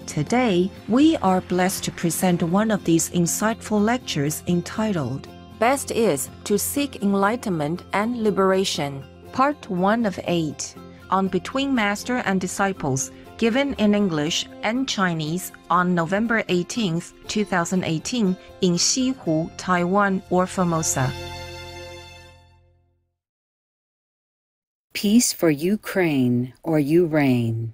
Today, we are blessed to present one of these insightful lectures entitled, Best is to Seek Enlightenment and Liberation, Part 1 of 8, on Between Master and Disciples, given in English and Chinese on November 18th, 2018 in Xihu, Taiwan or Formosa. Peace for Ukraine or you reign.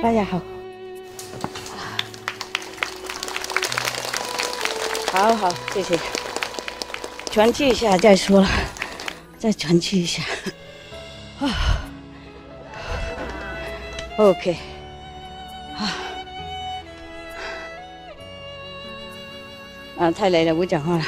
大家好，好，谢谢。喘气一下再说了，再喘气一下。OK， 太累了，不讲话了。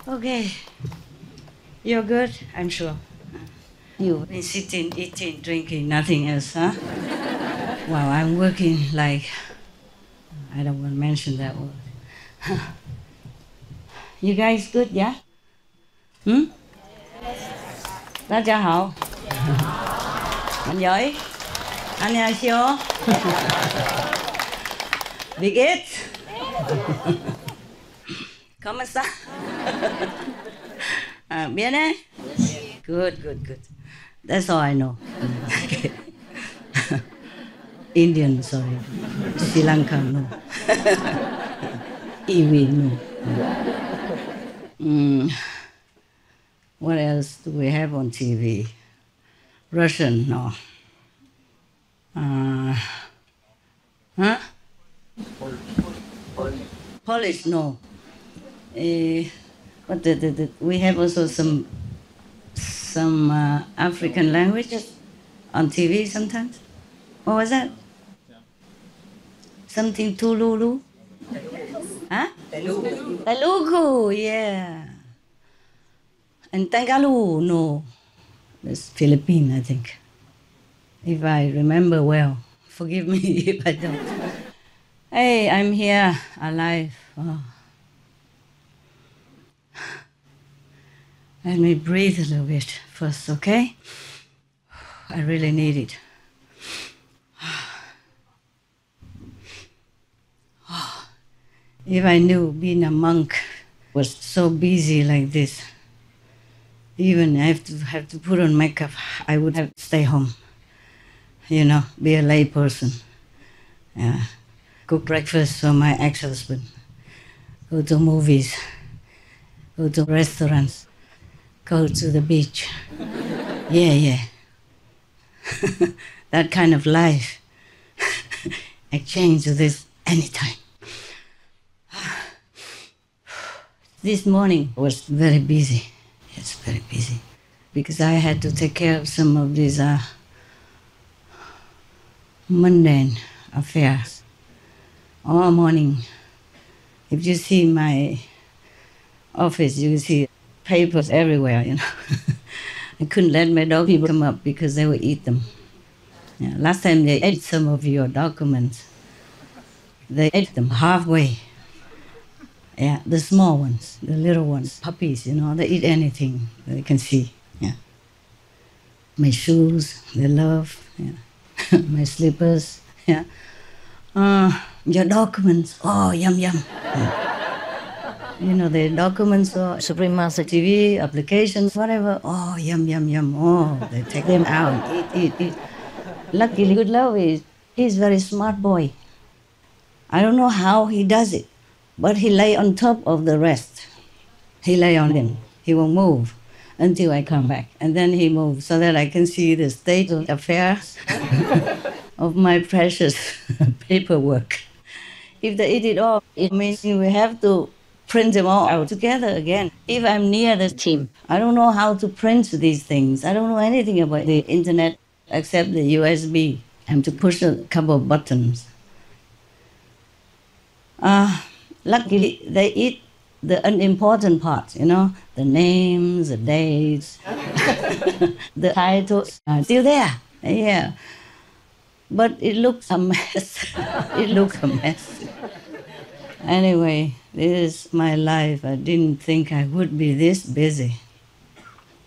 Okay, you're good, I'm sure. You've been sitting, eating, drinking, nothing else, huh? Wow, I'm working like, I don't want to mention that word. You guys good, yeah? Hmm? 大家好. Bạn giỏi? 안녕하세요. Wie geht's? ¿Cómo está? ¿Viene? Good. That's all I know. Indian, sorry. Sri Lanka, no. Iwi, no. What else do we have on TV? Russian, no. Huh? Polish, no. But we have also some African languages on TV sometimes. What was that? Something Tululu? Huh? Telugu, yeah. And Tagalog, no. That's Philippine, I think. If I remember well. Forgive me if I don't. Hey, I'm here, alive. Oh. Let me breathe a little bit first, okay? I really need it. If I knew being a monk was so busy like this, even I have to put on makeup, I would have to stay home. You know, be a lay person. Yeah. Cook breakfast for my ex-husband. Go to movies. Go to restaurants. Go to the beach. Yeah. That kind of life. I change to this anytime. This morning was very busy. It's very busy. Because I had to take care of some of these mundane affairs all morning. If you see my office, you see papers everywhere, you know. I couldn't let my dog people come up because they would eat them. Yeah, last time they ate some of your documents. They ate them halfway. Yeah, the small ones, the little ones, puppies, you know, they eat anything they can see. Yeah. My shoes, they love. Yeah. My slippers. Yeah. Your documents. Oh, yum, yum. Yeah. You know, the documents or SupremeMasterTV, applications, whatever. Oh, yum, yum, yum. Oh, they take them out. Eat. Luckily, good love is, he's a very smart boy. I don't know how he does it, but he lay on top of the rest. He lay on him. He won't move until I come back. And then he moves so that I can see the state of affairs of my precious paperwork. If they eat it all, it means we have to print them all out together again. If I'm near the team, I don't know how to print these things. I don't know anything about the internet except the USB and to push a couple of buttons. Luckily, they eat the unimportant parts, you know, the names, the dates, the titles are still there. Yeah. But it looks a mess. It looks a mess. Anyway, this is my life. I didn't think I would be this busy.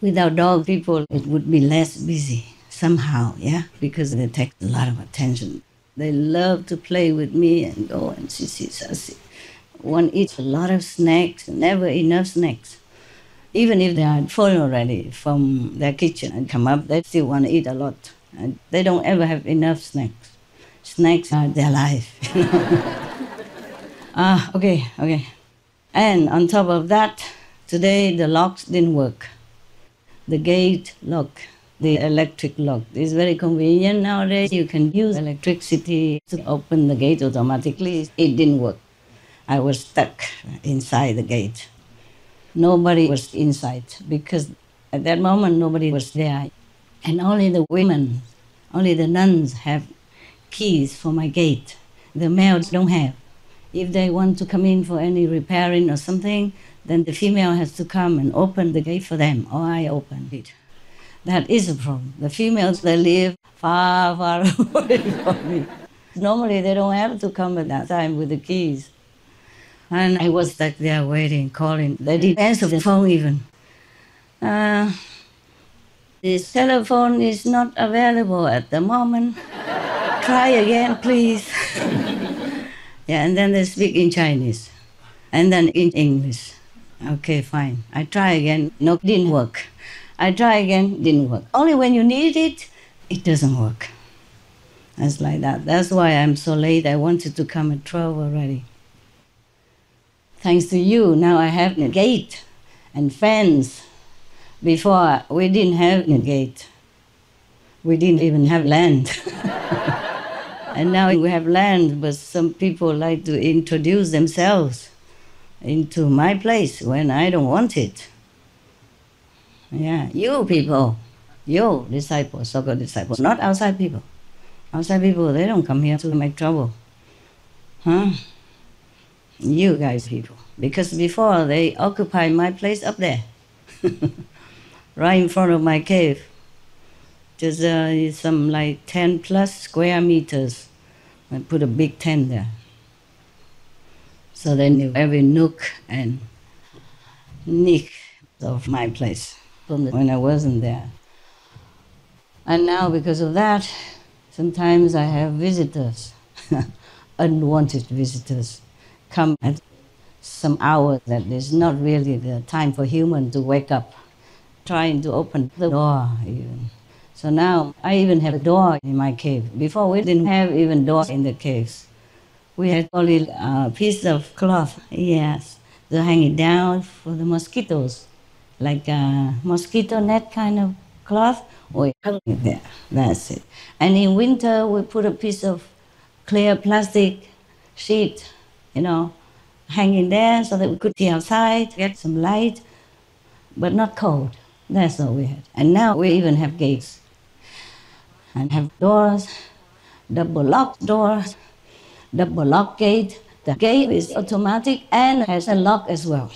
Without dog people, it would be less busy somehow, yeah, because they take a lot of attention. They love to play with me and go and see. One eats a lot of snacks, never enough snacks. Even if they are full already from their kitchen and come up, they still want to eat a lot. And they don't ever have enough snacks. Snacks are their life. Okay. And on top of that, today the locks didn't work. The gate lock, the electric lock, is very convenient nowadays. You can use electricity to open the gate automatically. It didn't work. I was stuck inside the gate. Nobody was inside because at that moment nobody was there. And only the women, only the nuns have keys for my gate. The males don't have. If they want to come in for any repairing or something, then the female has to come and open the gate for them, or I open it. That is a problem. The females, they live far, far away from me. Normally, they don't have to come at that time with the keys. And I was stuck there waiting, calling. They didn't answer the phone even. This telephone is not available at the moment. Try again, please. Yeah, and then they speak in Chinese. And then in English. Okay, fine. I try again. No, didn't work. I try again, didn't work. Only when you need it, it doesn't work. It's like that. That's why I'm so late. I wanted to come at 12 already. Thanks to you, now I have a gate and fence. Before, we didn't have a gate. We didn't even have land. And now we have land, but some people like to introduce themselves into my place when I don't want it. Yeah, you people, you disciples, so-called disciples, not outside people. Outside people, they don't come here to make trouble. Huh? You guys people. Because before, they occupied my place up there. Right in front of my cave. Just some like 10 plus square meters. I put a big tent there. So they knew every nook and nick of my place from when I wasn't there. And now because of that, sometimes I have visitors, unwanted visitors, come at some hours that is not really the time for human to wake up, trying to open the door even. So now I even have a door in my cave. Before we didn't have even door in the caves. We had only a piece of cloth, yes, to hang it down for the mosquitoes, like a mosquito net kind of cloth. We hung it there, that's it. And in winter, we put a piece of clear plastic sheet, you know, hanging there so that we could see outside, get some light, but not cold. That's all we had. And now we even have gates and have doors. double lock door, double lock gate. The gate is automatic and has a lock as well.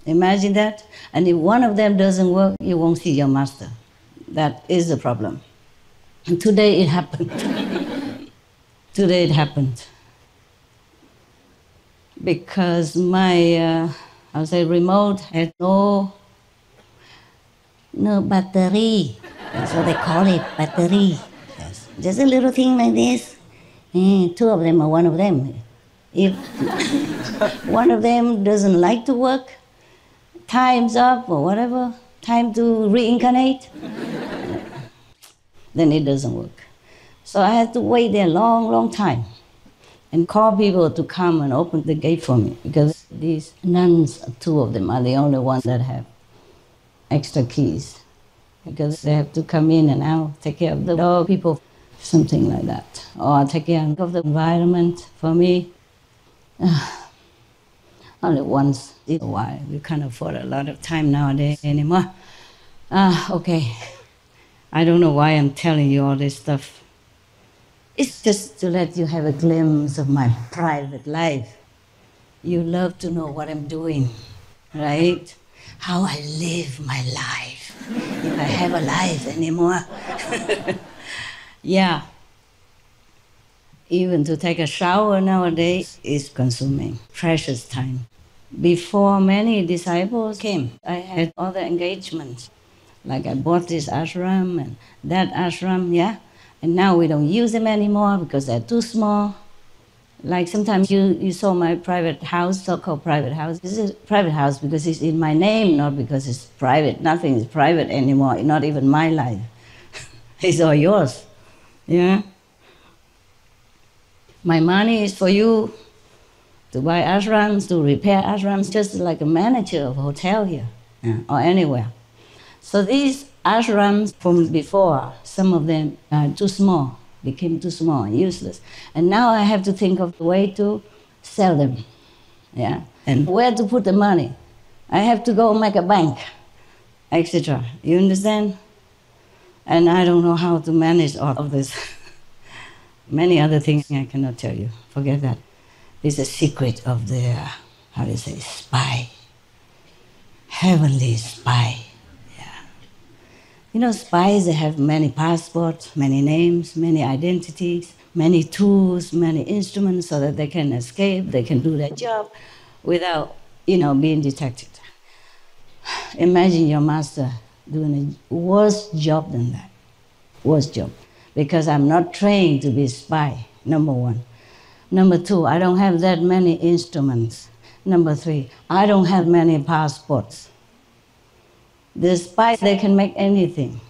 Imagine that. And if one of them doesn't work, you won't see your master. That is the problem. And today it happened. Today it happened. Because my, remote had no battery. That's what they call it, battery. Yes. Just a little thing like this. Two of them or one of them. If one of them doesn't like to work, time's up or whatever, time to reincarnate, then it doesn't work. So I had to wait there a long, long time and call people to come and open the gate for me, because these nuns, two of them, are the only ones that have extra keys, because they have to come in and out, take care of the dog people, something like that, or take care of the environment for me. Only once in a while. We can't afford a lot of time nowadays anymore. Okay. I don't know why I'm telling you all this stuff. It's just to let you have a glimpse of my private life. You love to know what I'm doing, right? How I live my life. If I have a life anymore. Yeah. Even to take a shower nowadays is consuming precious time. Before many disciples came, I had other engagements. Like I bought this ashram and that ashram, yeah? And now we don't use them anymore because they're too small. Like sometimes you saw my private house, so-called private house. This is a private house because it's in my name, not because it's private. Nothing is private anymore, not even my life. It's all yours, yeah? My money is for you to buy ashrams, to repair ashrams, just like a manager of a hotel here, yeah, or anywhere. So these ashrams from before, some of them are too small, became too small and useless. And now I have to think of the way to sell them, yeah? And where to put the money. I have to go make a bank, etc. You understand? And I don't know how to manage all of this. Many other things I cannot tell you. Forget that. It's a secret of the, spy. Heavenly spy. Yeah. You know, spies, they have many passports, many names, many identities, many tools, many instruments so that they can escape, they can do their job without, being detected. Imagine your master doing a worse job than that. Worst job. Because I'm not trained to be a spy, number one. Number two, I don't have that many instruments. Number three, I don't have many passports. The spies, they can make anything.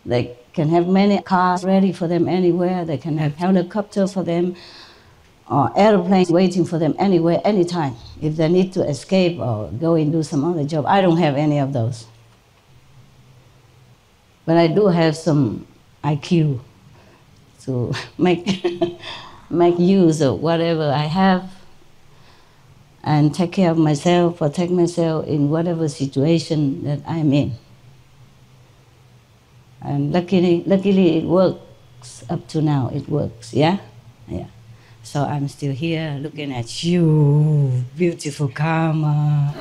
They can have many cars ready for them anywhere. They can have helicopter for them, or airplanes waiting for them anywhere, anytime. If they need to escape or go and do some other job, I don't have any of those. But I do have some IQ to make use of whatever I have and take care of myself, protect myself in whatever situation that I'm in. And luckily it works up to now, it works, yeah? Yeah. So I'm still here looking at you, beautiful karma.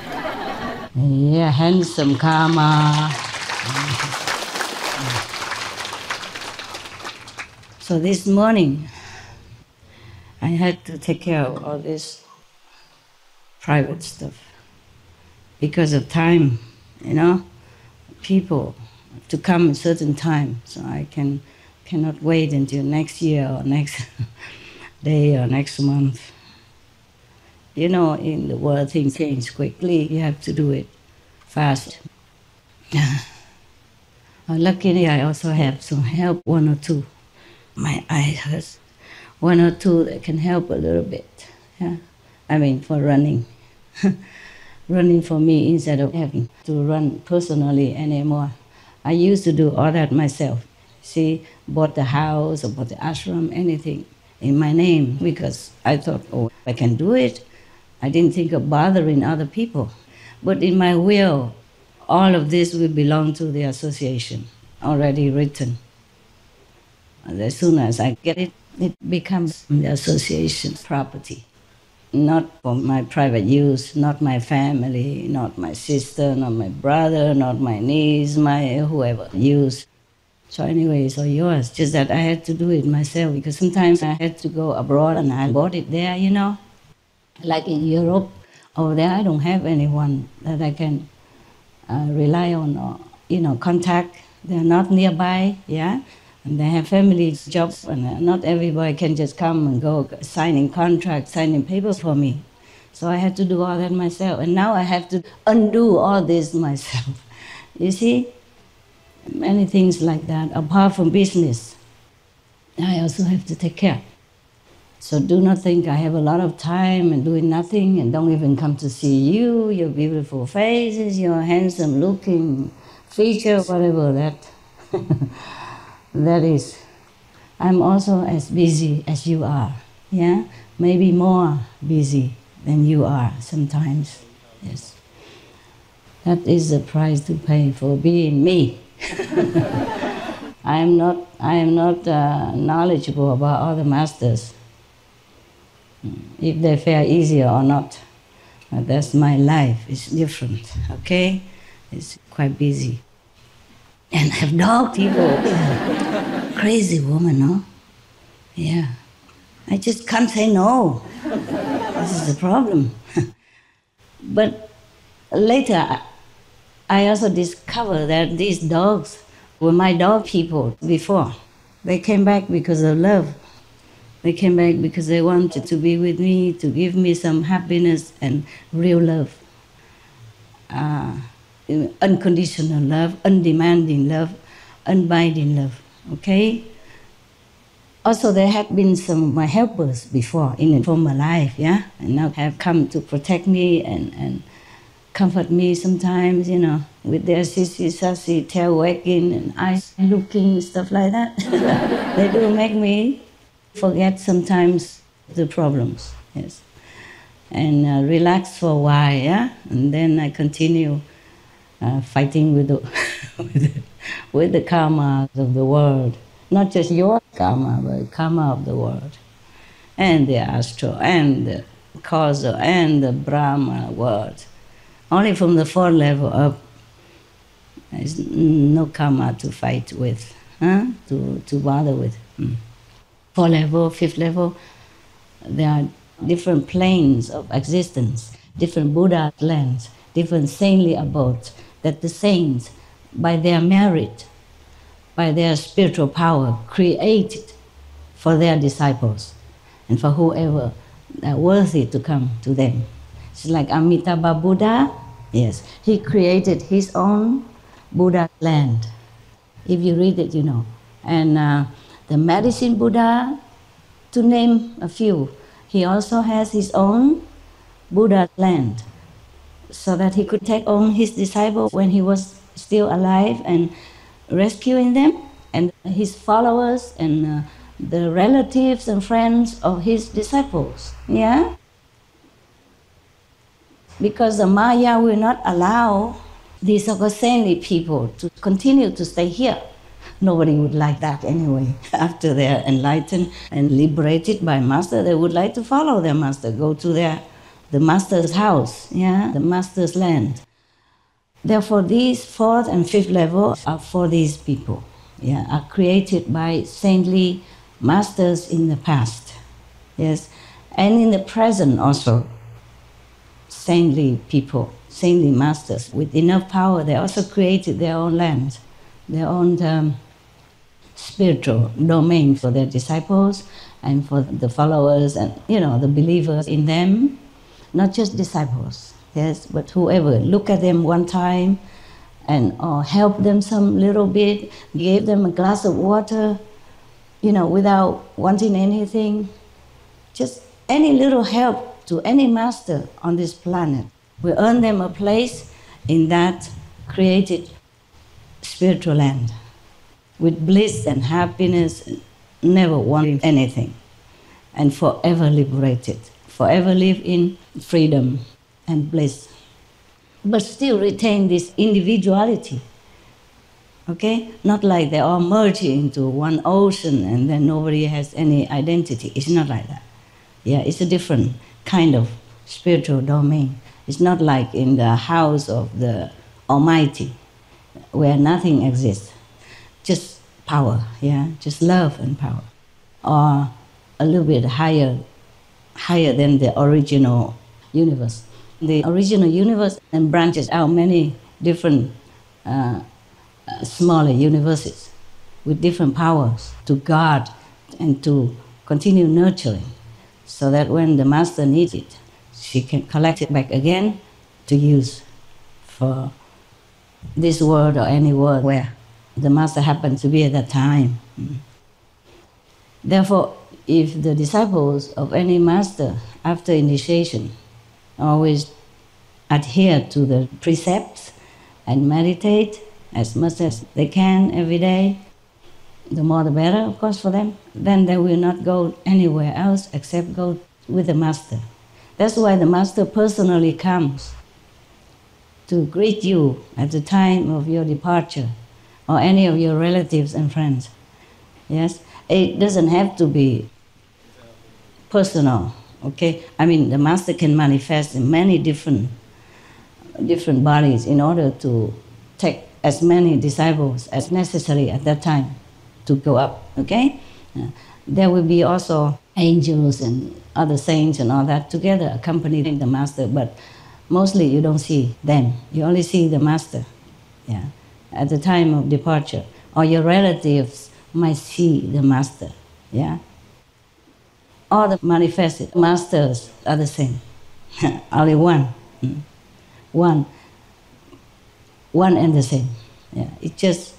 Yeah, handsome karma. So this morning, I had to take care of all this private stuff because of time, people to come a certain time, so I cannot wait until next year or next day or next month. In the world things change quickly, you have to do it fast. Luckily, I also have some help, one or two. My eye hurts. One or two that can help a little bit, yeah? For running. Running for me instead of having to run personally anymore. I used to do all that myself. See, bought the house or bought the ashram, anything in my name, because I thought, I can do it. I didn't think of bothering other people. But in my will, all of this will belong to the association, already written. And as soon as I get it, It becomes the association's property. Not for my private use, not my family, not my sister, not my brother, not my niece, my whoever use. So anyway, it's all yours. Just that I had to do it myself because sometimes I had to go abroad and I bought it there, you know. Like in Europe, over there I don't have anyone that I can rely on or, you know, contact. They're not nearby, yeah. And they have family jobs, and not everybody can just come and go signing contracts, signing papers for me. So I had to do all that myself. And now I have to undo all this myself. You see? Many things like that, apart from business. I also have to take care. So do not think I have a lot of time and doing nothing and don't even come to see you, your beautiful faces, your handsome looking feature, whatever that that is. I'm also as busy as you are, yeah? Maybe more busy than you are sometimes, yes. That is the price to pay for being me. I am not knowledgeable about other masters, if they fare easier or not. That's my life. It's different, okay? It's quite busy. And I have dog people. Crazy woman, no? Yeah. I just can't say no. This is the problem. But later, I also discovered that these dogs were my dog people before. They came back because of love. They came back because they wanted to be with me, to give me some happiness and real love. Unconditional love, undemanding love, unbinding love, okay? Also, there had been some of my helpers before in a former life, yeah? And now have come to protect me and comfort me sometimes, you know, with their sissy, sassy, tail wagging and eyes looking, stuff like that. They do make me forget sometimes the problems, yes. And relax for a while, yeah? And then I continue fighting with the, with the karma of the world. Not just your karma, but karma of the world. And the astral, and the causal, and the Brahma world. Only from the fourth level up, there's no karma to fight with, to bother with. Fourth level, fifth level, there are different planes of existence, different Buddha lands, different saintly abodes, that the saints, by their merit, by their spiritual power, created for their disciples and for whoever are worthy to come to them. It's like Amitabha Buddha, yes, he created his own Buddha land. If you read it, you know. And the medicine Buddha, to name a few, he also has his own Buddha land, so that he could take on his disciples when he was still alive and rescuing them, and his followers and the relatives and friends of his disciples, yeah? Because the Maya will not allow these saintly people to continue to stay here. Nobody would like that anyway. After they're enlightened and liberated by Master, they would like to follow their Master, go to the Master's house, yeah, the Master's land. Therefore, these fourth and fifth level are for these people, yeah, are created by saintly masters in the past, yes, and in the present also. Saintly people, saintly masters with enough power, they also created their own land, their own spiritual domain for their disciples and for the followers and, you know, the believers in them. Not just disciples, yes, but whoever. Look at them one time and or help them some little bit, give them a glass of water, you know, without wanting anything. Just any little help to any master on this planet will earn them a place in that created spiritual land with bliss and happiness, never wanting anything, and forever liberated. Forever live in freedom and bliss, but still retain this individuality, Okay? Not like they all merge into one ocean and then nobody has any identity. It's not like that. Yeah, it's a different kind of spiritual domain. It's not like in the house of the Almighty, where nothing exists, just power, yeah, just love and power, or a little bit higher than the original universe. The original universe then branches out many different smaller universes with different powers to guard and to continue nurturing, so that when the master needs it, she can collect it back again to use for this world or any world where the master happens to be at that time. Therefore, if the disciples of any master after initiation always adhere to the precepts and meditate as much as they can every day, the more the better, of course, for them. Then they will not go anywhere else except go with the master. That's why the master personally comes to greet you at the time of your departure, or any of your relatives and friends. Yes? It doesn't have to be personal, okay? I mean, the master can manifest in many different bodies in order to take as many disciples as necessary at that time to go up, okay? There will be also angels and other saints and all that together accompanying the master, but mostly you don't see them. You only see the master, yeah, at the time of departure. Or your relatives might see the master, yeah? All the manifested masters are the same. Only one. One and the same. Yeah. It just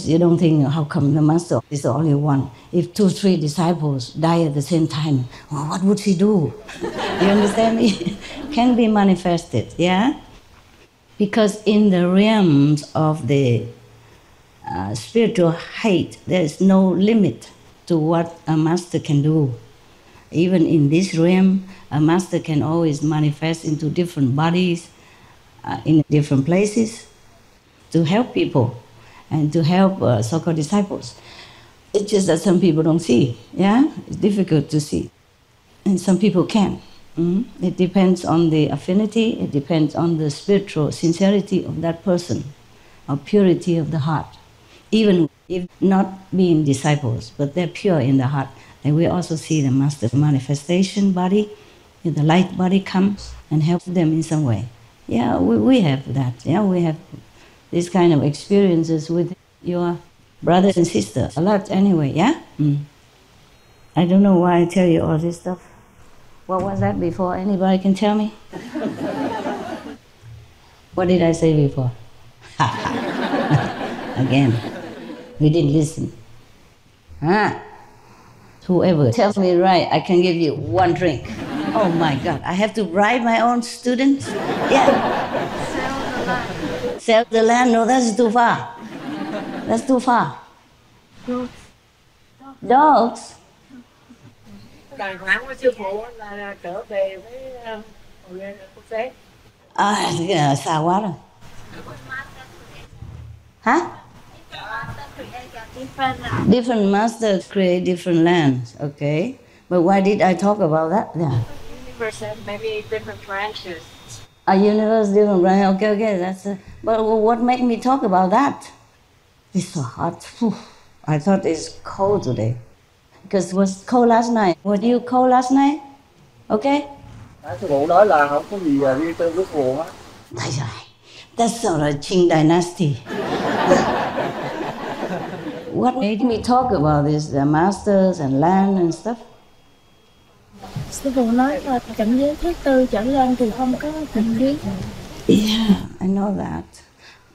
you don't think, how come the master is the only one? If 2, 3 disciples die at the same time, well, what would she do? You understand me? Can be manifested, yeah? Because in the realms of the spiritual height, there is no limit to what a master can do. Even in this realm, a master can always manifest into different bodies, in different places, to help people and to help so-called disciples. It's just that some people don't see, yeah? It's difficult to see. And some people can. It depends on the affinity, it depends on the spiritual sincerity of that person, or purity of the heart. Even if not being disciples, but they're pure in the heart, then we also see the master manifestation body, the light body comes and helps them in some way. Yeah, we have that. Yeah, we have these kind of experiences with your brothers and sisters. A lot anyway, yeah? I don't know why I tell you all this stuff. What was that before? Anybody can tell me? What did I say before? Again, we didn't listen. Whoever tells me right, I can give you 1 drink. Oh my God, I have to bribe my own students? Yeah. Sell the land? No, that's too far. That's too far. Dogs? Đàng hoàng của sư phụ là trở về với quốc tế. Xa quá rồi. Hả? Different masters create different lands, okay. But why did I talk about that? Yeah. Universe and maybe different branches. A universe, different branches. Okay. That's. But what made me talk about that? It's so hot. I thought it's cold today, because it was cold last night. Were you cold last night? Okay. Sư phụ nói là không có gì riêng tư với phụ á. That's sort of Qing dynasty. What made me talk about this? The masters and land and stuff. Sư phụ nói là cảnh giới thứ tư trở lên thì không có tình duyên. Yeah, I know that.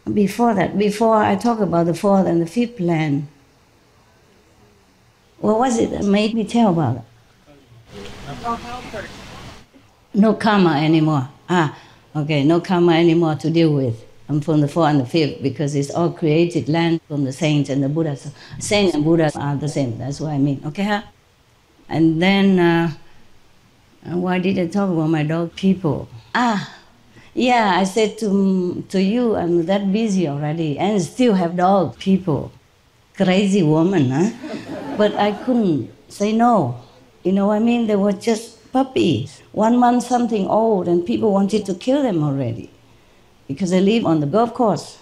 Before I talk about the 4th and the 5th land, what was it that made me tell about it? No karma anymore. Okay, no karma anymore to deal with. I'm from the 4th and the 5th, because it's all created land from the saints and the Buddhas. So saints and Buddhas are the same, that's what I mean, okay? And then, why did I talk about my dog people? Yeah, I said to you, I'm that busy already and still have dog people. Crazy woman, huh? But I couldn't say no. You know what I mean? They were just puppies, 1 month something old, and people wanted to kill them already because they live on the golf course.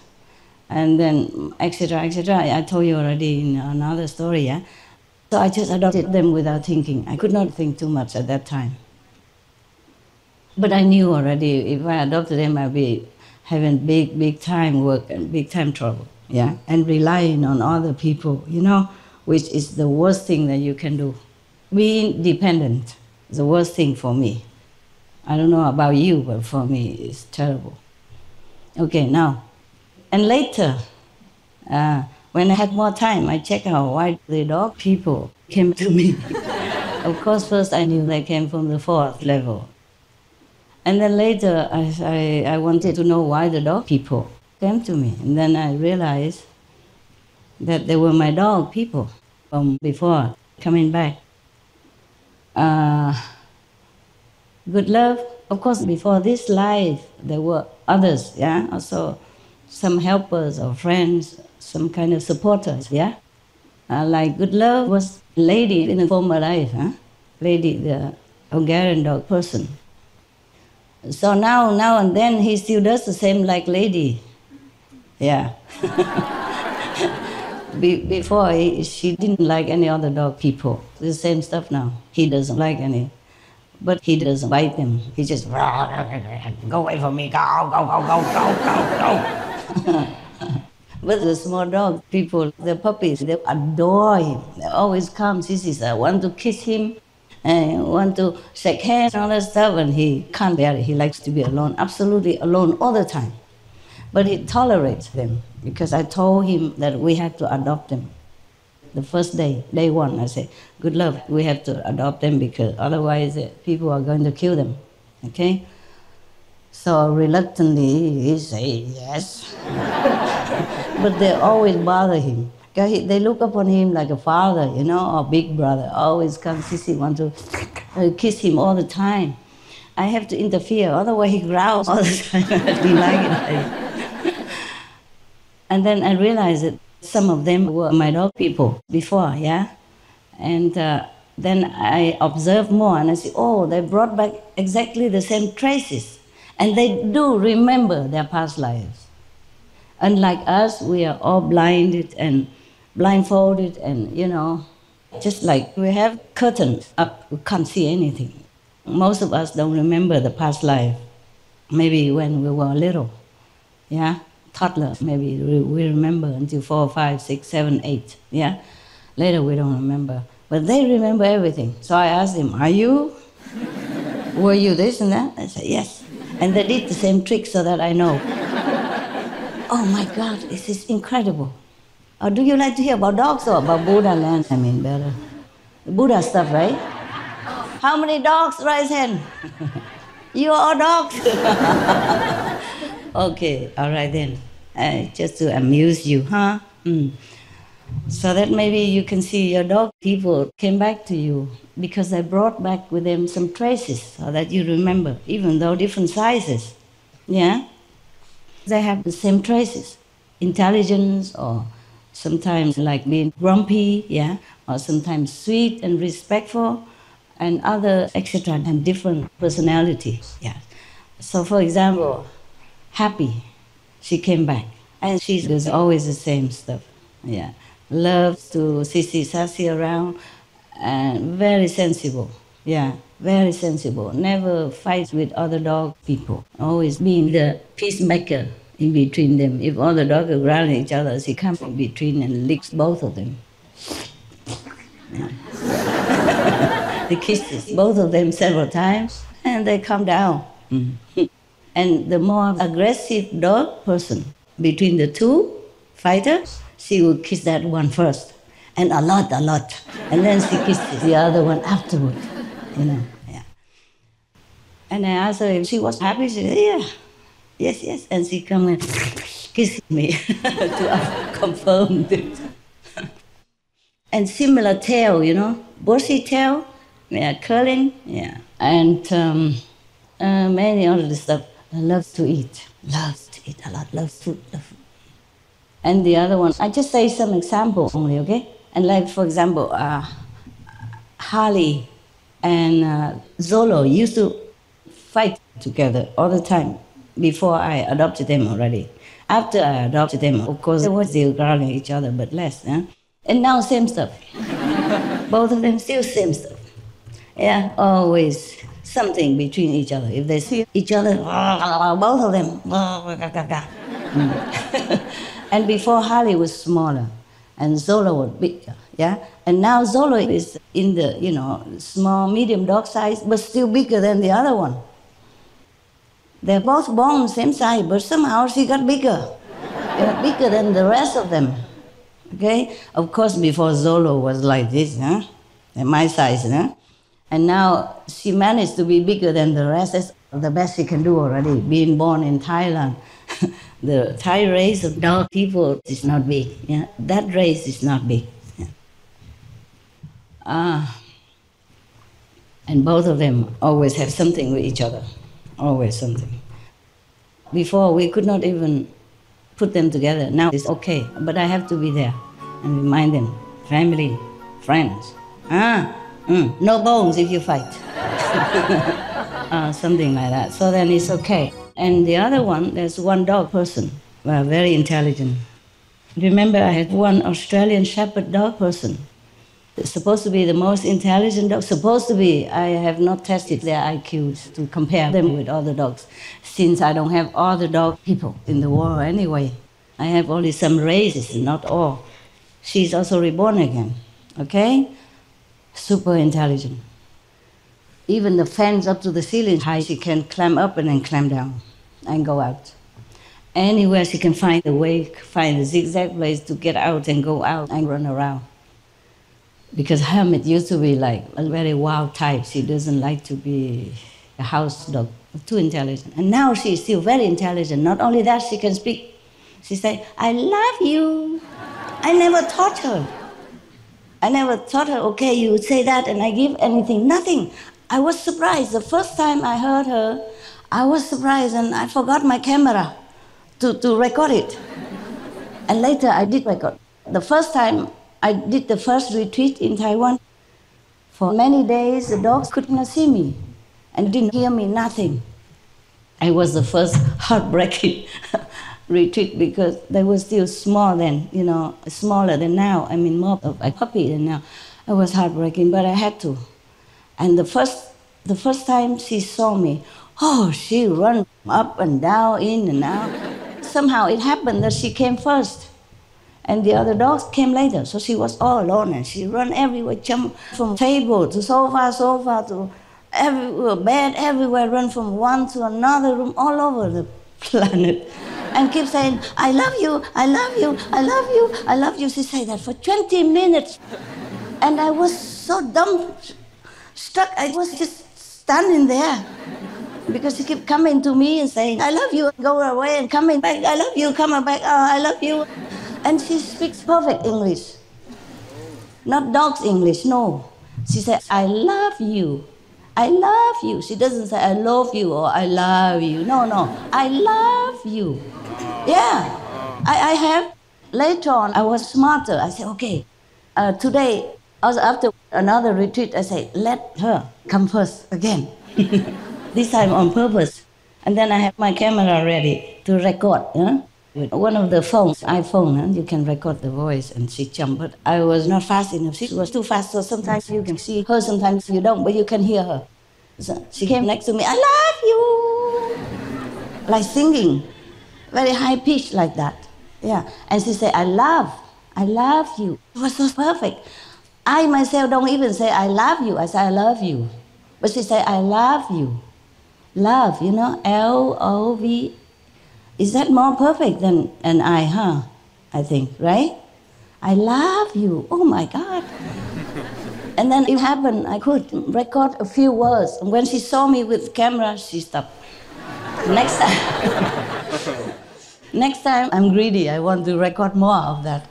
And then, etc., etc. I told you already in another story, yeah? So I just adopted them without thinking. I could not think too much at that time. But I knew already if I adopted them, I'd be having big time work and big time trouble, yeah? And relying on other people, you know, which is the worst thing that you can do. Being dependent is the worst thing for me. I don't know about you, but for me, it's terrible. Okay, now, and later, when I had more time, I checked out why the dog people came to me. Of course, first I knew they came from the 4th level. And then later, I wanted to know why the dog people came to me. And then I realized that they were my dog people from before coming back. Good love. Of course, before this life, there were others, yeah? Also, some helpers or friends, some kind of supporters, yeah? Like good love was lady in a former life, huh? Lady, the Hungarian dog person. So now and then he still does the same like lady. Yeah. Before she didn't like any other dog people. The same stuff now. He doesn't like any. But he doesn't bite them. He just go away from me, go. But the small dog people, the puppies, they adore him. They always come, Sissy, I want to kiss him. And want to shake hands and all that stuff, and he can't bear it. He likes to be alone, absolutely alone all the time. But he tolerates them because I told him that we had to adopt them. The first day 1, I said, good love, we have to adopt them because otherwise people are going to kill them, okay? So reluctantly, he said yes. But they always bother him. They look upon him like a father, you know, or big brother. Always come, Sissy, want to kiss him all the time. I have to interfere, otherwise he growls all the time. I didn't like it. And then I realized that some of them were my dog people before, yeah? And then I observed more and I said, oh, they brought back exactly the same traces. And they do remember their past lives. Unlike us, we are all blinded and blindfolded and, you know, just like we have curtains up, we can't see anything. Most of us don't remember the past life, maybe when we were little, yeah? Toddler, maybe we remember until 4, 5, 6, 7, 8, yeah? Later we don't remember, but they remember everything. So I asked them, were you this and that? I said, yes. And they did the same trick so that I know. Oh my God, this is incredible. Or do you like to hear about dogs or about Buddha land? I mean, better. Buddha stuff, right? How many dogs? Raise hand. You are all dogs? Okay, all right then. Just to amuse you, huh? So that maybe you can see your dog people came back to you because they brought back with them some traces so that you remember, even though different sizes. Yeah? They have the same traces. Intelligence or sometimes like being grumpy, yeah, or sometimes sweet and respectful, and other, etc., and different personalities, yeah. So for example, happy, she came back, and she does always the same stuff, yeah. Loves to sissy sassy around, and very sensible, yeah, very sensible. Never fights with other dog people, always being the peacemaker in between them. If all the dogs are growling at each other, she comes in between and licks both of them. Yeah. He kisses both of them several times, and they calm down. And the more aggressive dog person, between the two fighters, she will kiss that one first, and a lot, and then she kisses the other one afterward, you know. Yeah. And I asked her if she was happy. She said, yeah. Yes, and she come and kiss me to confirm this. And similar tail, you know, bushy tail, yeah, curling, yeah, and many other stuff. loves to eat a lot, loves food, And the other one, I just say some example only, okay? And like, for example, Harley and Zolo used to fight together all the time before I adopted them already. After I adopted them, of course, they were still growling at each other, but less. Yeah? And now, same stuff. Both of them still same stuff. Yeah, always something between each other. If they see each other, both of them. And before, Harley was smaller, and Zolo was bigger. Yeah, and now Zolo is in the small, medium dog size, but still bigger than the other one. They're both born same size, but somehow she got bigger. Bigger than the rest of them. Okay? Of course, before Zolo was like this, huh? And my size, huh? And now she managed to be bigger than the rest. That's the best she can do already, being born in Thailand. The Thai race of dog people is not big. Yeah? That race is not big. Yeah. And both of them always have something with each other. Always something. Before, we could not even put them together. Now it's okay, but I have to be there and remind them, family, friends. No bones if you fight. Something like that. So then it's okay. And the other one, there's one dog person, very intelligent. Remember, I had one Australian Shepherd dog person. It's supposed to be the most intelligent dog. Supposed to be. I have not tested their IQs to compare them with other dogs, since I don't have all the dog people in the world anyway. I have only some races, not all. She's also reborn again, okay? Super intelligent. Even the fence up to the ceiling high, she can climb up and then climb down and go out. Anywhere she can find a way, find a zigzag place to get out and go out and run around. Because Hermit used to be like a very wild type. She doesn't like to be a house dog, too intelligent. And now she's still very intelligent. Not only that, she can speak. She say, I love you. I never taught her. Okay, you would say that and I give anything. Nothing. I was surprised. The first time I heard her, I was surprised and I forgot my camera to record it. And later I did record. The first time I did the first retreat in Taiwan. For many days, the dogs could not see me and didn't hear me, nothing. I was the first heartbreaking retreat because they were still small then, smaller than now. I mean, more of a puppy than now. It was heartbreaking, but I had to. And the first time she saw me, she ran up and down, in and out. Somehow it happened that she came first. And the other dogs came later, so she was all alone, and she ran everywhere, jumped from table to sofa to everywhere, bed, everywhere, run from one to another room, all over the planet, and keep saying, I love you, I love you, I love you, I love you. She said that for 20 minutes. And I was so stuck, I was just standing there. Because she kept coming to me and saying, I love you, go away, and coming back, I love you, coming back, I love you. And she speaks perfect English. Not dog's English, no. She said, I love you. I love you. She doesn't say, I love you or I love you. No. I love you. Yeah. I have. Later on, I was smarter. I said, okay, today, also after another retreat, I said, let her come first again. This time on purpose. And then I have my camera ready to record. With one of the phones, iPhone, you can record the voice, and she jumped. But I was not fast enough. She was too fast, so sometimes you can see her, sometimes you don't, but you can hear her. So she came next to me, I love you! Like singing, very high pitch like that. Yeah. And she said, I love you. It was so perfect. I myself don't even say, I love you. I say, I love you. But she said, I love you. Love, L-O-V. Is that more perfect than an I, huh? I think, right? I love you. Oh my God. And then it happened, I could record a few words. And when she saw me with camera, she stopped. Next time I'm greedy. I want to record more of that.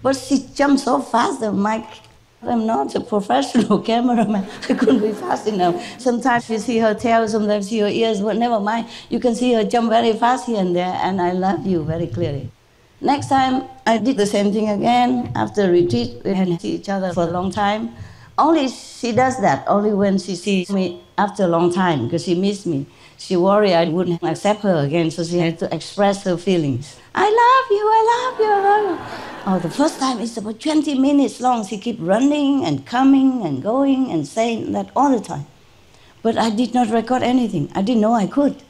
But she jumped so fast, the mic I'm not a professional cameraman. I couldn't be fast enough. Sometimes you see her tail, sometimes you see her ears, but never mind. You can see her jump very fast here and there, and I love you very clearly. Next time, I did the same thing again. After retreat, we hadn't seen each other for a long time. Only she does that, only when she sees me after a long time, because she missed me. She worried I wouldn't accept her again, so she had to express her feelings. I love you, I love you, I love you. Oh, the first time it's about 20 minutes long. She kept running and coming and going and saying that all the time. But I did not record anything. I didn't know I could.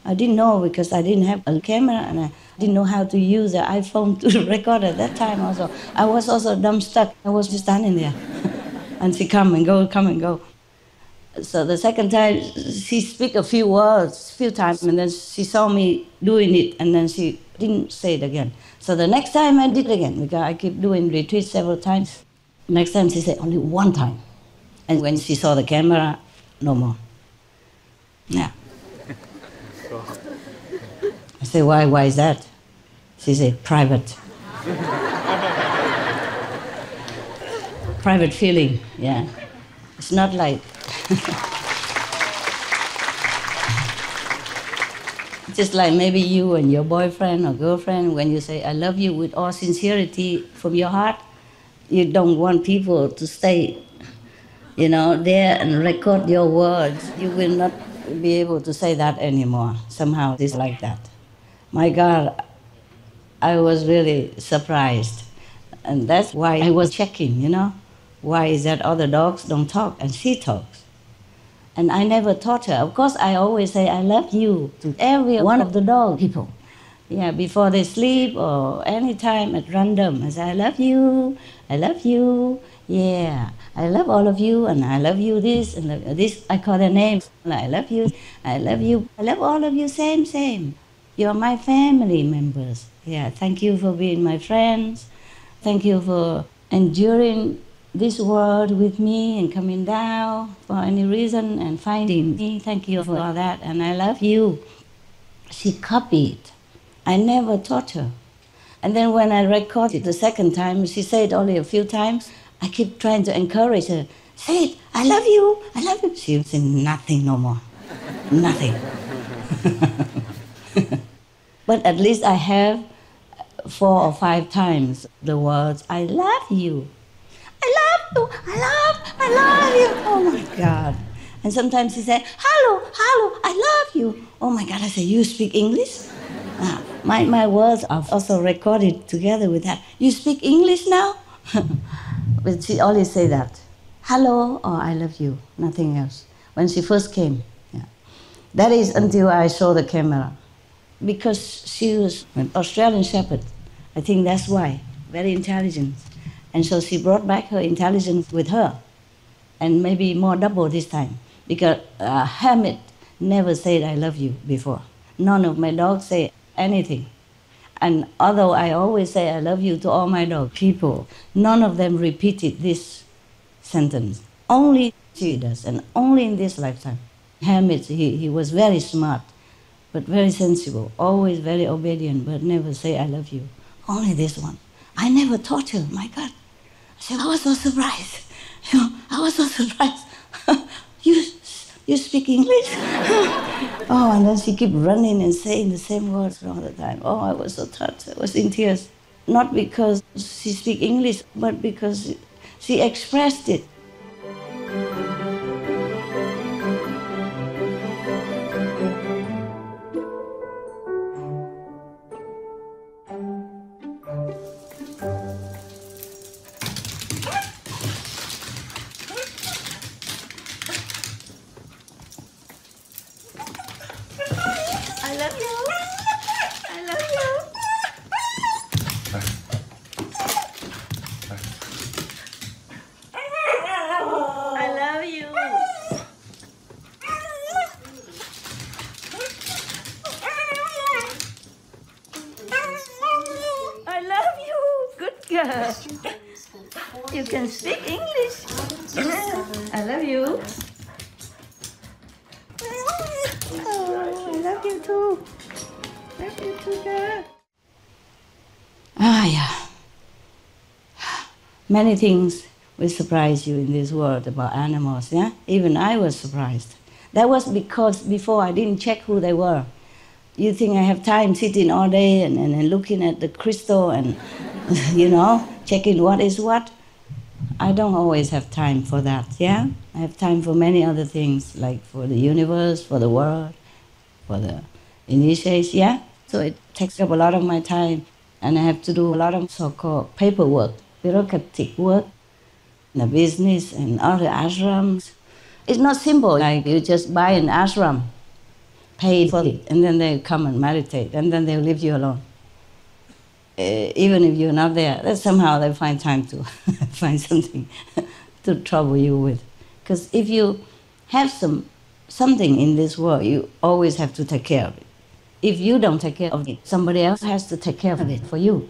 I didn't know because I didn't have a camera and I didn't know how to use the iPhone to record at that time also. I was also dumb stuck. I was just standing there. And she come and go. So the second time, she speak a few words, few times, and then she saw me doing it, and then she didn't say it again. So the next time I did it again, because I keep doing retreats several times. Next time she said only one time. And when she saw the camera, no more. Yeah. I say, why is that? She said, private. Private feeling, yeah. It's not like... Just like maybe you and your boyfriend or girlfriend, when you say, I love you with all sincerity from your heart, you don't want people to stay, there and record your words. You will not be able to say that anymore. Somehow it's like that. My God, I was really surprised. And that's why I was checking, Why is that other dogs don't talk and she talks? And I never taught her. Of course, I always say, I love you to every one of the dog people. Yeah, before they sleep or any time at random. I say, I love you, yeah. I love all of you, and I love you this, and this, I call their names. I love you, I love all of you, same. You're my family members. Yeah, thank you for being my friends. Thank you for enduring this world with me and coming down for any reason and finding me. Thank you for all that, and I love you. She copied. I never taught her. And then when I recorded the second time, she said only a few times, I keep trying to encourage her. Say it, I love you. She would say nothing no more. Nothing. But at least I have 4 or 5 times the words, I love you. I love you. Oh my God. And sometimes she said, hello, I love you. Oh my God, I say, you speak English? My words are also recorded together with that. You speak English now? But she always say that. Hello or I love you, nothing else. When she first came. Yeah. That is until I saw the camera. Because she was an Australian Shepherd. I think that's why. Very intelligent. And so she brought back her intelligence with her. And maybe more double this time. Because Hamid never said I love you before. None of my dogs say anything. And although I always say I love you to all my dog people, none of them repeated this sentence. Only she does, and only in this lifetime. Hamid, he was very smart, but very sensible, always very obedient, but never say I love you. Only this one. I never taught her, my God. I was so surprised. I was so surprised. You speak English? Oh, and then she kept running and saying the same words all the time. Oh, I was so touched. I was in tears. Not because she speak English, but because she expressed it. I love you. I love you. I love you. I love you. Good girl. You can speak English. I love you. Oh, I love you too. Love you too, girl. Yeah. Many things will surprise you in this world about animals. Yeah, even I was surprised. That was because before I didn't check who they were. You think I have time sitting all day and looking at the crystal and, you know, checking what is what? I don't always have time for that, yeah? I have time for many other things, like for the universe, for the world, for the initiation, yeah? So it takes up a lot of my time, and I have to do a lot of so-called paperwork, bureaucratic work, the business and other ashrams. It's not simple, like you just buy an ashram, pay for it, and then they come and meditate, and then they'll leave you alone. Even if you're not there, that somehow they find time to find something to trouble you with. Because if you have something in this world, you always have to take care of it. If you don't take care of it, somebody else has to take care of it for you.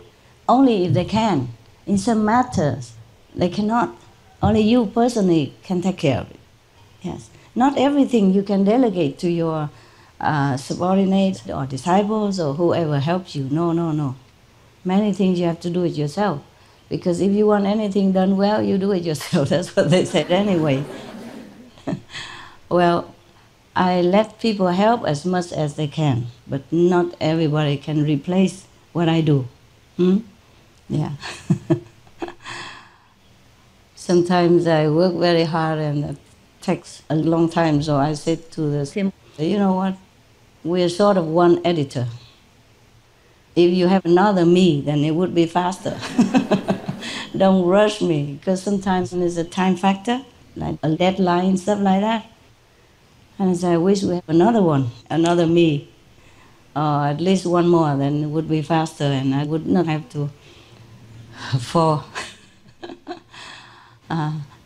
Only if they can. In some matters, they cannot. Only you personally can take care of it. Yes. Not everything you can delegate to your subordinates or disciples or whoever helps you. No, no, no. Many things you have to do it yourself. Because if you want anything done well, you do it yourself. That's what they said anyway. Well, I let people help as much as they can, but not everybody can replace what I do. Yeah. Sometimes I work very hard and it takes a long time, so I said to the team, you know what, we're sort of one editor. If you have another me, then it would be faster. Don't rush me, because sometimes there's a time factor, like a deadline, stuff like that. And I said, I wish we have another one, another me, or at least one more, then it would be faster and I would not have to fall.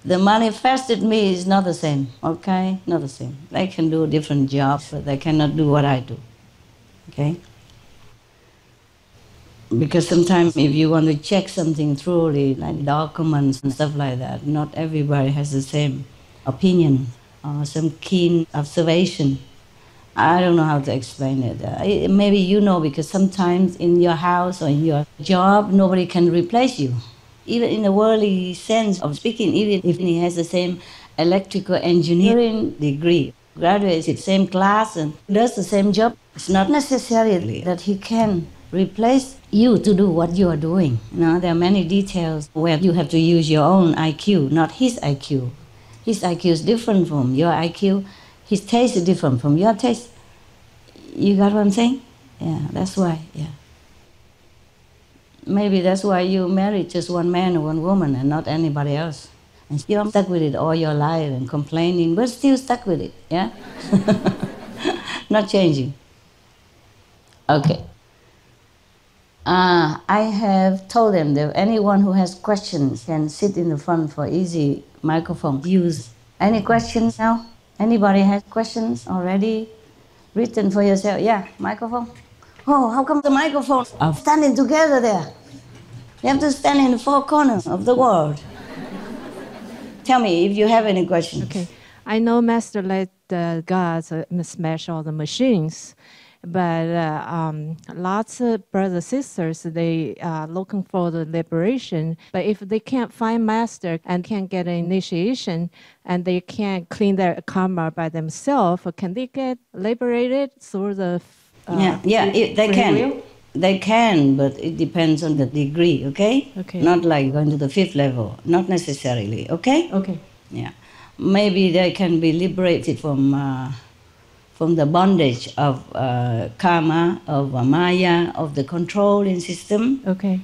The manifested me is not the same, okay? Not the same. They can do different jobs, but they cannot do what I do, okay? Because sometimes if you want to check something thoroughly, like documents and stuff like that, not everybody has the same opinion or some keen observation. I don't know how to explain it. Maybe you know, because sometimes in your house or in your job, nobody can replace you. Even in the worldly sense of speaking, even if he has the same electrical engineering degree, graduates in the same class and does the same job, it's not necessarily that he can replace you to do what you are doing. You know, there are many details where you have to use your own IQ, not his IQ. His IQ is different from your IQ. His taste is different from your taste. You got what I'm saying? Yeah, that's why, yeah. Maybe that's why you married just one man or one woman and not anybody else. And you're stuck with it all your life and complaining, but still stuck with it, yeah? Not changing. Okay. I have told them that anyone who has questions can sit in the front for easy microphone use. Any questions now? Anybody has questions already written for yourself? Yeah, microphone. Oh, how come the microphones are standing together there? You have to stand in the four corners of the world. Tell me if you have any questions. Okay. I know Master let the gods smash all the machines, but lots of brothers sisters, they are looking for the liberation. But if they can't find Master and can't get an initiation, and they can't clean their karma by themselves, can they get liberated through the they can. Will? They can, but it depends on the degree, okay? Okay. Not like going to the 5th level, not necessarily, okay? Okay. Yeah. Maybe they can be liberated from the bondage of karma, of maya, of the controlling system. Okay.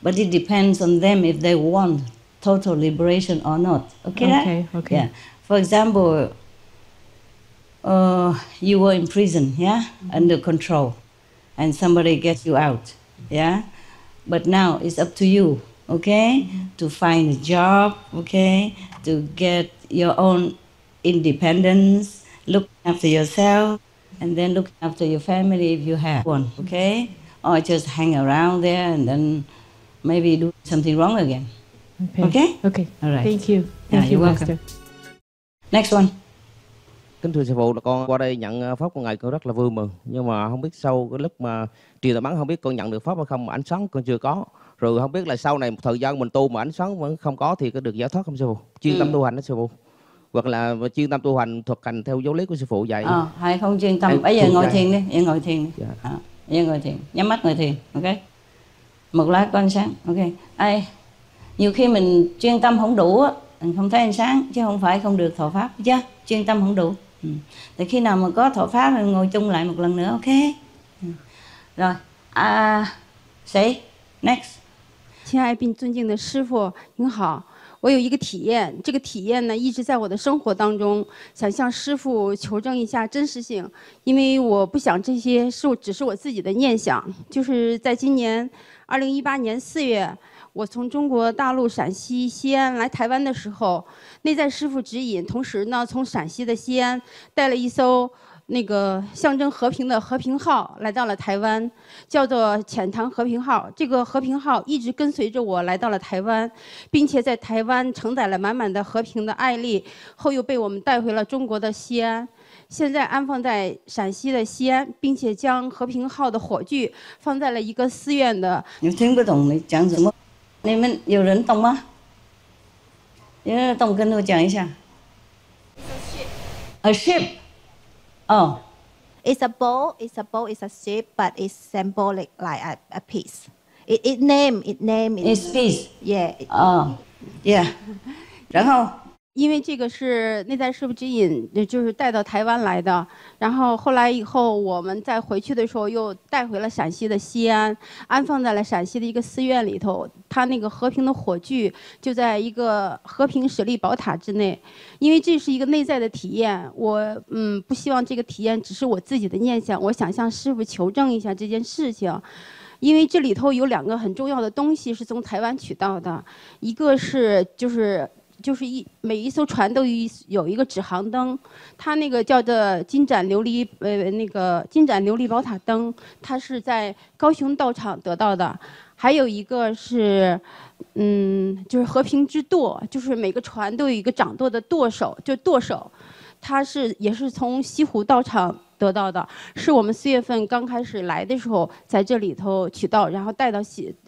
But it depends on them if they want total liberation or not. Okay? Okay, okay. Yeah. For example, you were in prison, yeah? Under control. And somebody gets you out, yeah? But now it's up to you, okay? To find a job, okay? To get your own independence, look after yourself, and then look after your family if you have one, okay? Or just hang around there and then maybe do something wrong again. Okay? Okay. All right. Thank you. Thank you, you're Master. welcome. Next one. Kính thưa sư phụ, là con qua đây nhận pháp của ngài, con rất là vui mừng. Nhưng mà không biết sau cái lúc mà truyền tà bắn, không biết con nhận được pháp hay không, mà ánh sáng con chưa có. Rồi không biết là sau này một thời gian mình tu mà ánh sáng vẫn không có thì có được giải thoát không sư phụ? Chuyên tâm tu hành đó sư phụ. Hoặc là chuyên tâm tu hành thực hành theo giáo lý của sư phụ dạy. Hay không chuyên tâm. Bây giờ ngồi thiền đi, ngồi thiền đi. Giờ ngồi thiền, nhắm mắt ngồi thiền, ok? Một lát có ánh sáng, ok? Nhiều khi mình chuyên tâm không đủ á, mình không thấy ánh sáng, chứ không phải không được thọ pháp, chứ chuyên tâm không đủ. Thì khi nào mà có thọ pháp thì ngồi chung lại một lần nữa, ok? Rồi,谁 next？ 亲爱并尊敬的师父，您好。我有一个体验，这个体验呢一直在我的生活当中，想向师父求证一下真实性，因为我不想这些只是我自己的念想。就是在今年2018年4月，我从中国大陆陕西西安来台湾的时候，内在师父指引，同时呢从陕西的西安带了一艘那个象征和平的和平号来到了台湾，叫做浅塘和平号。这个和平号一直跟随着我来到了台湾，并且在台湾承载了满满的和平的爱力，后又被我们带回了中国的西安。现在安放在陕西的西安，并且将和平号的火炬放在了一个寺院的。你听不懂你讲什么？你们有人懂吗？有人懂跟我讲一下。A ship. Oh, it's a boat. It's a ship, but it's symbolic like a piece. It name. It's peace. Yeah. Yeah. 然后。因为这个是内在师父指引，就是带到台湾来的。然后后来以后，我们再回去的时候，又带回了陕西的西安，安放在了陕西的一个寺院里头。它那个和平的火炬就在一个和平舍利宝塔之内。因为这是一个内在的体验，我不希望这个体验只是我自己的念想，我想向师父求证一下这件事情。因为这里头有2个很重要的东西是从台湾取到的，一个是每一艘船都有一个指航灯，它那个叫做金盏琉璃宝塔灯，它是在高雄道场得到的。还有一个是，就是和平之舵，就是每个船都有一个掌舵的舵手，就舵手，它也是从西湖道场得到的，是我们4月份刚开始来的时候在这里头取到，然后带到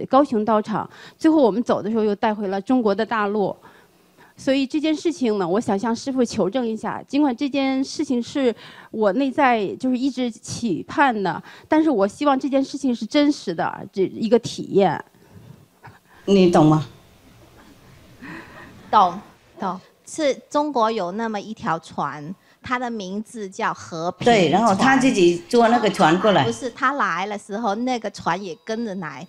高雄道场，最后我们走的时候又带回了中国的大陆。所以这件事情呢，我想向师父求证一下。尽管这件事情是我内在就是一直期盼的，但是我希望这件事情是真实的，这一个体验。你懂吗？懂。是中国有那么一条船，它的名字叫和平船。对，然后他自己坐那个船过来。不是，他来的时候那个船也跟着来。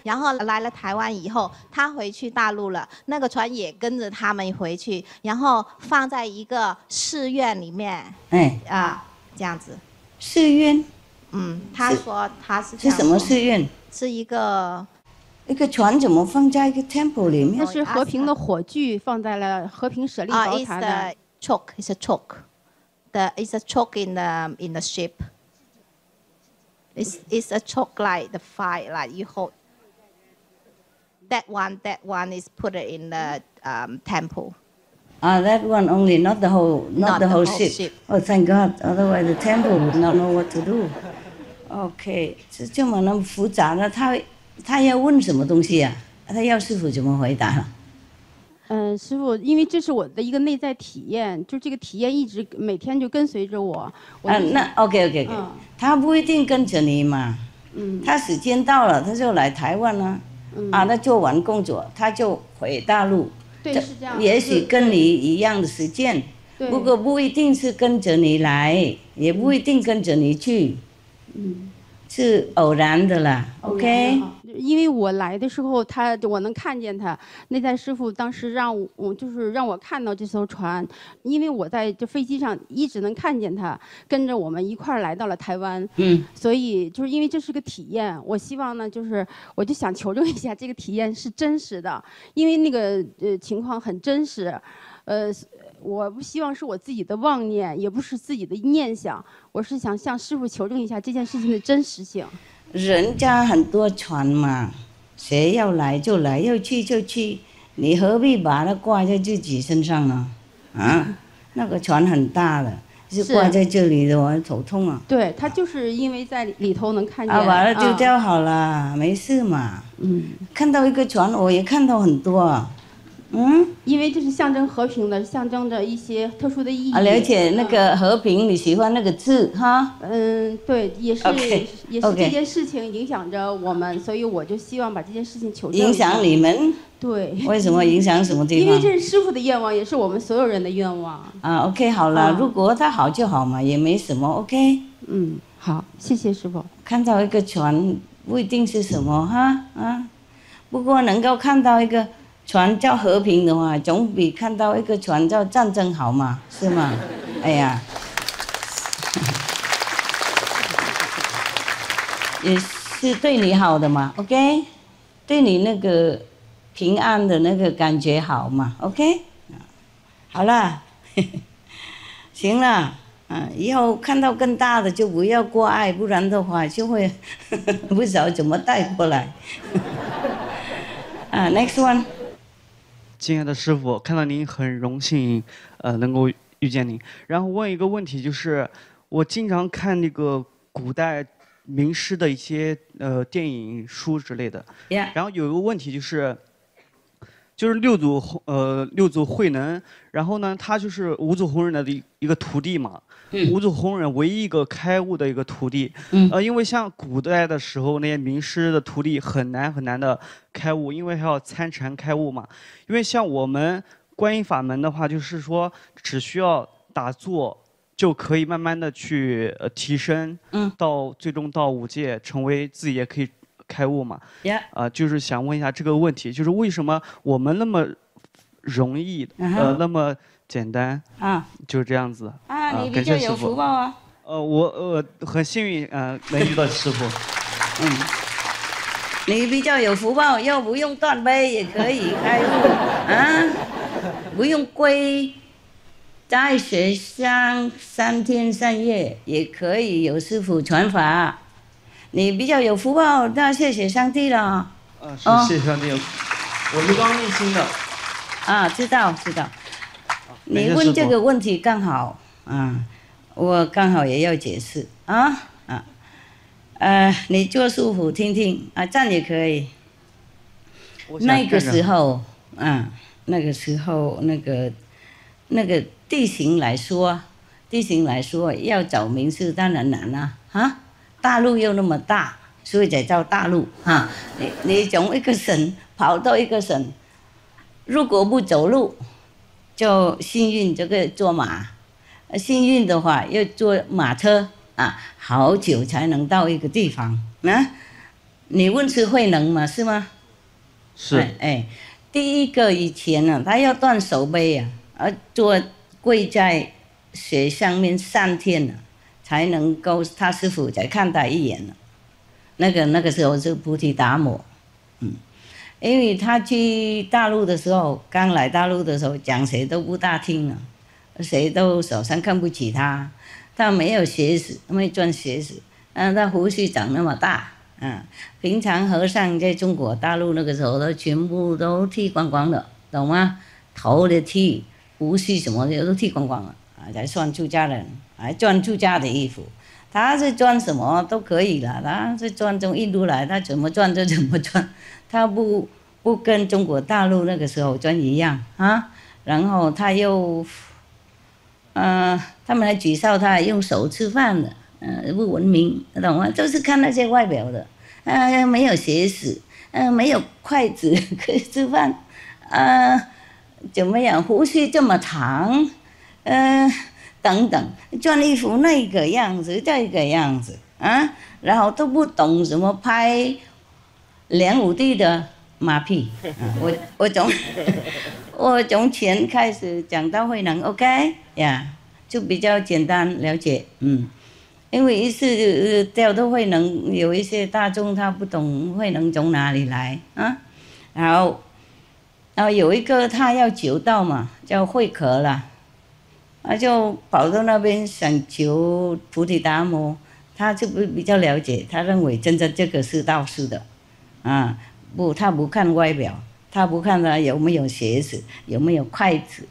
然后来了台湾以后，他回去大陆了，那个船也跟着他们回去，然后放在一个寺院里面。这样子。寺院？他说他是什么寺院？是一个船怎么放在一个 temple 里面？那是和平的火炬放在了和平舍利宝塔的。It's a choke. It's a choke in the ship. It's a choke like the fire, like you hold. That one is put in the temple. That one only, not the whole ship. Oh, thank God. Otherwise, the temple would not know what to do. Okay, 这么那么复杂的，他要问什么东西啊？他要师父怎么回答？师父，因为这是我的一个内在体验，就这个体验一直每天就跟随着我。那 OK， 他不一定跟着你嘛。他时间到了，他就来台湾了。他做完工作，他就回大陆。对，是这样。也许跟你一样的时间，不过不一定是跟着你来，也不一定跟着你去。是偶然的啦 ，OK。因为我来的时候，我能看见他。内在师父当时让我看到这艘船，因为我在这飞机上一直能看见他，跟着我们一块儿来到了台湾。所以就是因为这是个体验，我希望呢，我就想求证一下这个体验是真实的，因为那个情况很真实。我不希望是我自己的妄念，也不是自己的念想，我是想向师父求证一下这件事情的真实性。人家很多船嘛，谁要来就来，要去就去，你何必把它挂在自己身上呢？那个船很大的，是挂在这里的，我头痛啊。对，他就是因为在里头能看见。把它丢掉好了，没事嘛。看到一个船，我也看到很多啊。因为这是象征和平的，象征着一些特殊的意义。而且那个和平，你喜欢那个字哈？对，也是 Okay. 也是这件事情影响着我们，所以我就希望把这件事情求证。影响你们？对。为什么影响什么地方？因为这是师父的愿望，也是我们所有人的愿望。OK， 好了，如果他好就好嘛，也没什么 OK。好，谢谢师父。看到一个船不一定是什么哈不过能够看到一个船叫和平的话，总比看到一个船叫战争好嘛，是吗？哎呀，也是对你好的嘛 ，OK， 对你那个平安的那个感觉好嘛 ，OK， 好了，行了。以后看到更大的就不要过爱，不然的话就会不知道怎么带过来。Next one。敬爱的师父，看到您很荣幸，能够遇见您。然后问一个问题，就是我经常看那个古代名师的一些电影书之类的。然后有一个问题就是六祖慧能，然后呢，他就是五祖弘忍的一个徒弟嘛。五祖弘忍唯一一个开悟的一个徒弟。因为像古代的时候那些名师的徒弟很难的开悟，因为还要参禅开悟嘛。因为像我们观音法门的话，就是说只需要打坐就可以慢慢的去提升，到最终到五戒，成为自己也可以开悟嘛。就是想问一下这个问题，就是为什么我们那么容易，那么简单就是这样子你比较有福报啊。我很幸运能遇到师父。你比较有福报，又不用断背也可以开悟不用跪在雪上3天3夜也可以有师父传法。你比较有福报，那谢谢上帝了。谢谢上帝，我是刚念经的。知道。你问这个问题刚好我刚好也要解释你做舒服听听站也可以。那个时候那个地形来说要找名师当然难了大陆又那么大，所以才叫大陆你从一个省跑到一个省，如果不走路就幸运这个坐马，幸运的话要坐马车好久才能到一个地方你问是慧能嘛，是吗？是。第一个以前他要断手背跪在雪上面3天才能够他师父才看他一眼那个时候是菩提达摩。因为他去大陆的时候，刚来大陆的时候讲谁都不大听谁都手上看不起他，他没有学识，没赚学识他胡须长那么大平常和尚在中国大陆那个时候都全部都剃光光的，懂吗？头的剃，胡须什么的都剃光光了才算出家人，还穿出家的衣服。他是赚什么都可以了，他是赚从印度来，他怎么赚就怎么赚，他不跟中国大陆那个时候赚一样然后他又他们还举报他用手吃饭的不文明，懂吗？就是看那些外表的没有学识没有筷子可以吃饭怎么样，胡须这么长等等，穿衣服那个样子这个样子然后都不懂什么拍2、5地的马屁我从前开始讲到慧能 OK 就比较简单了解因为一次调到慧能，有一些大众他不懂慧能从哪里来然后有一个他要求道嘛，叫慧可了就跑到那边想求菩提达摩，他就比较了解，他认为真正这个是道士的他不看外表，他不看他有没有鞋子，有没有筷子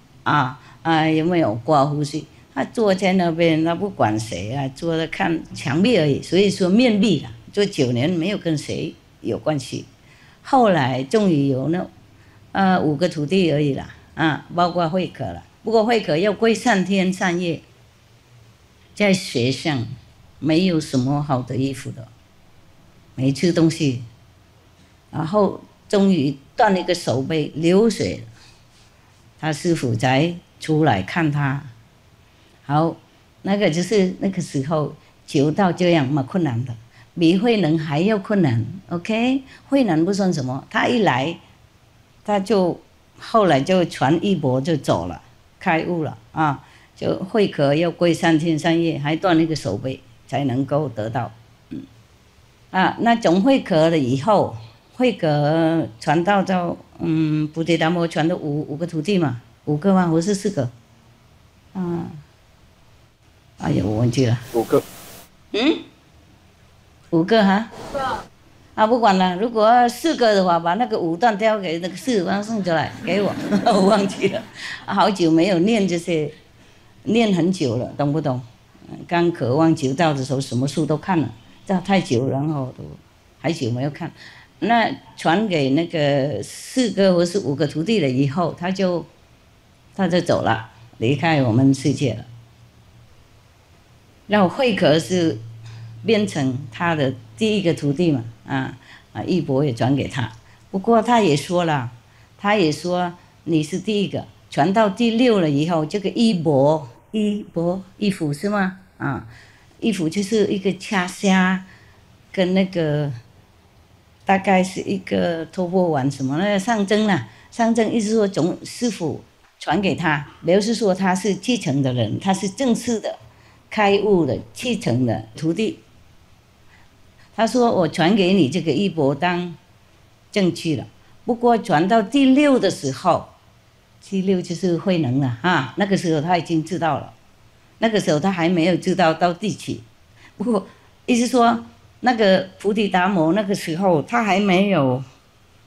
有没有刮胡须，他坐在那边他不管谁坐着看墙壁而已，所以说面壁了，做9年没有跟谁有关系。后来终于有那5个徒弟而已啦，包括慧可了。不过慧可要跪3天3夜，在学上没有什么好的衣服的，没吃东西，然后终于断了一个手背流血了，他师父才出来看他。好，那个就是那个时候求到这样嘛困难的，比慧能还要困难。OK， 慧能不算什么，他一来，他就后来就传衣钵就走了，开悟了啊！就慧可要跪3天3夜，还断了一个手背才能够得到。那从慧可了以后，慧可传到菩提达摩传的五个徒弟嘛，5个吗？或是4个？哎呀，我忘记了。5个。5个哈。不管了，如果4个的话，把那个5段交给那个4方送出来给我，我忘记了，好久没有念这些，念很久了，懂不懂？刚渴望求道的时候，什么书都看了，这太久，然后都还久没有看。那传给那个4个或是5个徒弟了以后，他就走了，离开我们世界了。然后慧可是变成他的第1个徒弟嘛，衣钵也转给他。不过他也说了，你是第1个，传到第6了以后，这个衣钵衣服是吗？衣服就是一个掐虾，跟那个大概是一个托钵碗什么的象征啦，象征意思说从师父传给他，表示说他是继承的人，他是正式的开悟的继承的徒弟。他说我传给你这个衣钵当证据了，不过传到第6的时候，第6就是慧能了那个时候他已经知道了，那个时候他还没有知道到第7。不过意思说那个菩提达摩那个时候他还没有，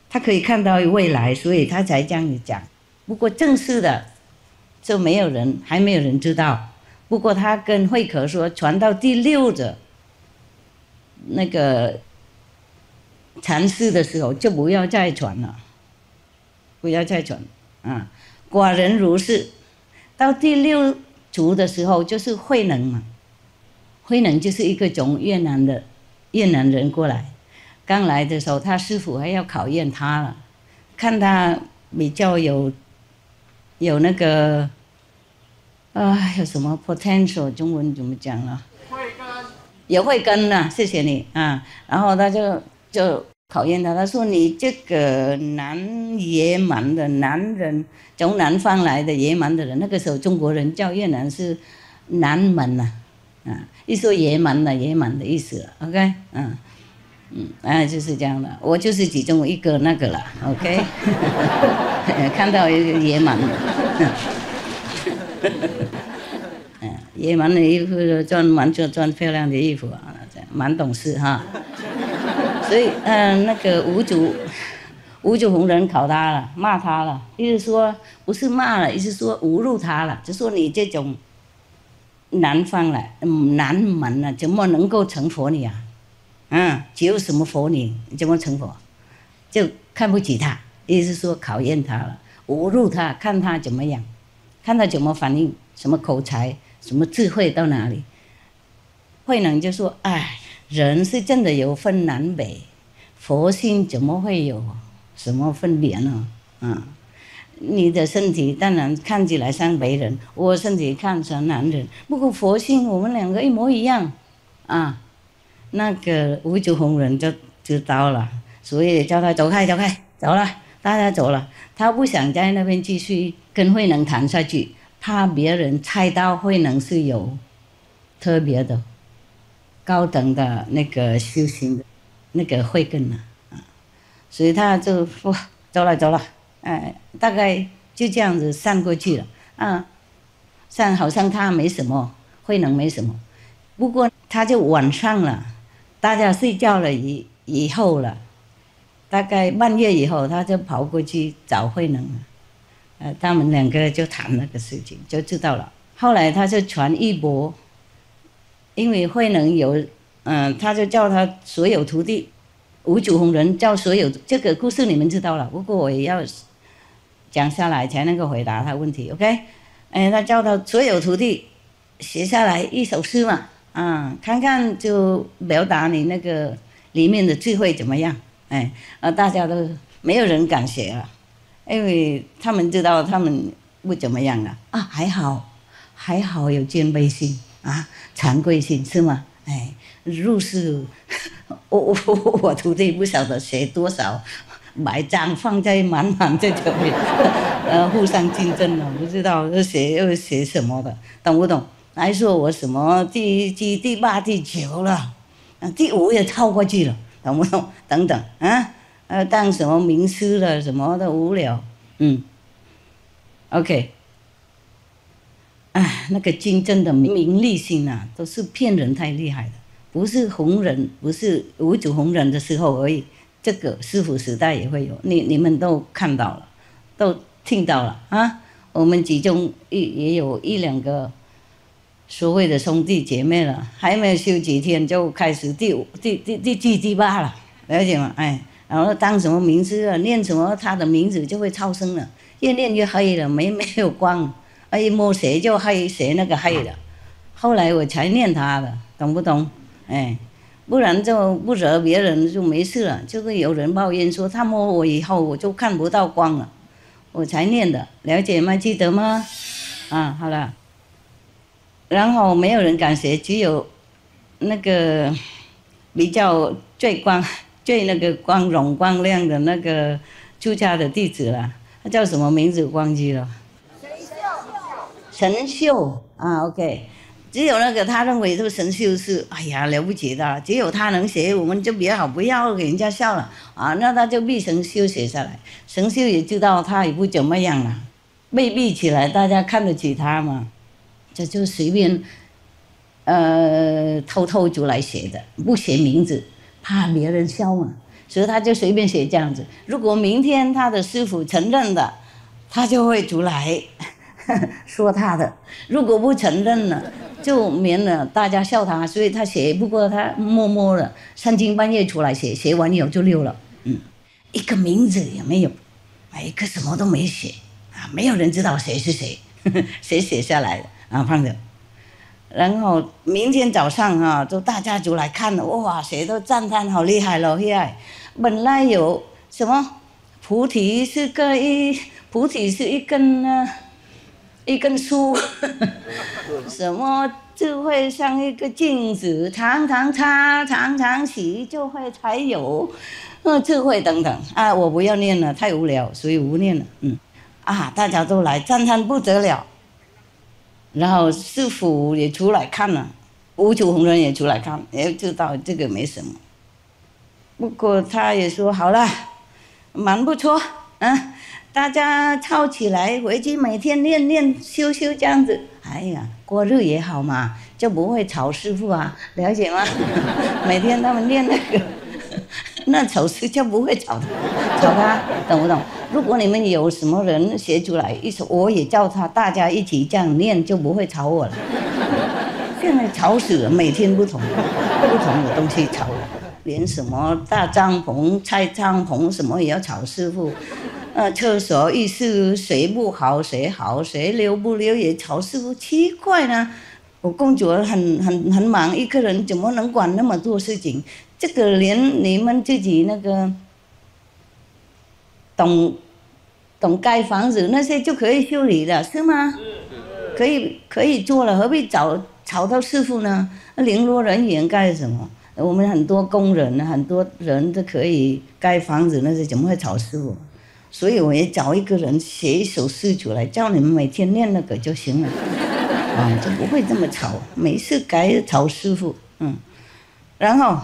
他可以看到未来，所以他才这样子讲。不过正式的就还没有人知道。不过他跟慧可说，传到第6的那个禅师的时候就不要再传了，不要再传寡人如是。到第6族的时候就是慧能嘛，慧能就是一个从越南人过来，刚来的时候他师父还要考验他了，看他比较有那个有什么 potential， 中文怎么讲了？有慧根了，谢谢你然后他就考验他，他说你这个野蛮的男人，从南方来的野蛮的人，那个时候中国人叫越南是南蛮一说野蛮的意思了 ，OK， 就是这样的，我就是其中一个那个了 ，OK， 看到一个野蛮的，野蛮的衣服穿漂亮的衣服蛮懂事哈。所以那个五祖弘忍考他了，骂他了，意思说不是骂了，意思说侮辱他了，就说你这种南方来南蛮怎么能够成佛你只有什么佛你怎么成佛？就看不起他，意思说考验他了，侮辱他，看他怎么样，看他怎么反应，什么口才，什么智慧到哪里。慧能就说人是真的有分南北，佛性怎么会有什么分别呢？你的身体当然看起来像北人，我身体看成南人，不过佛性我们2个一模一样那个五祖弘忍就知道了，所以叫他走开，走了，大家走了。他不想在那边继续跟慧能谈下去，怕别人猜到慧能是有特别的高等的那个修行的那个慧根所以他就走了，大概就这样子散过去了散好像他没什么，慧能没什么，不过他就晚上了，大家睡觉了以后了，大概半夜以后，他就跑过去找慧能了，他们2个就谈那个事情，就知道了。后来他就传衣钵，因为慧能有他就叫他所有徒弟五祖弘忍教所有这个故事你们知道了，不过我也要讲下来才能够回答他问题 ，OK？ 他教导所有徒弟写下来一首诗嘛，看看就表达你那个里面的智慧怎么样？大家都没有人敢写了，因为他们知道他们不怎么样了还好有谦卑心惭愧心是吗？入世，我徒弟不晓得写多少，买章放在满这条互相竞争了，不知道又写什么的，懂不懂？还说我什么第8、第9了，第5也超过去了，懂不懂？等等当什么名师了什么的无聊，OK。那个真正的名利心都是骗人太厉害的，不是弘忍，不是五祖弘忍的时候而已，这个师父时代也会有，你们都看到了，都听到了我们其中也有1、2个所谓的兄弟姐妹了，还没有修几天就开始第7、第8了，了解吗？然后当什么名师了，念什么他的名字就会超生了，越念越黑了，没有光。一摸谁就黑，谁那个黑了。后来我才念他的，懂不懂？不然就不惹别人就没事了。就会有人抱怨说他摸我以后我就看不到光了，我才念的，了解吗？记得吗？好了。然后没有人敢写，只有那个比较最那个光荣光亮的那个出家的弟子了，他叫什么名字忘记了。神秀OK， 只有那个他认为这个神秀是了不起的，只有他能写，我们就比较好，不要给人家笑了那他就逼神秀写下来，神秀也知道他也不怎么样了，被逼起来，大家看得起他嘛，这就随便偷偷就来写的，不写名字，怕别人笑嘛，所以他就随便写这样子。如果明天他的师父承认的，他就会出来说他的，如果不承认了，就免了大家笑他，所以他写，不过他默默的3更半夜出来写，写完以后就溜了，一个名字也没有，一个什么都没写没有人知道谁是谁，谁写下来的放着。然后明天早上就大家就来看了，哇，谁都赞叹好厉害了，厉害！本来有什么菩提是一根树什么智慧像一个镜子，常常擦常常洗就会才有智慧等等我不要念了，太无聊，所以不念了大家都来赞叹不得了。然后师父也出来看了，五祖弘忍也出来看，也知道这个没什么，不过他也说好了，蛮不错大家抄起来，回去每天念修这样子，过日也好嘛，就不会吵师父了解吗？每天他们念那个那首诗就不会吵他，懂不懂？如果你们有什么人写出来一首，我也叫他大家一起这样念，就不会吵我了。现在吵死了，每天不同的东西吵我，连什么大帐篷、拆帐篷什么也要吵师父。厕所浴室谁不好谁好，谁留不留也吵师父，奇怪呢。我公主很忙，一个人怎么能管那么多事情？这个连你们自己那个懂盖房子那些就可以修理了，是吗？可以做了，何必吵到师父呢？联络人员干什么？我们很多工人很多人都可以盖房子，那些怎么会吵师父？所以我也找一个人写一首诗出来，叫你们每天念那个就行了就不会这么吵，没事该吵师父然后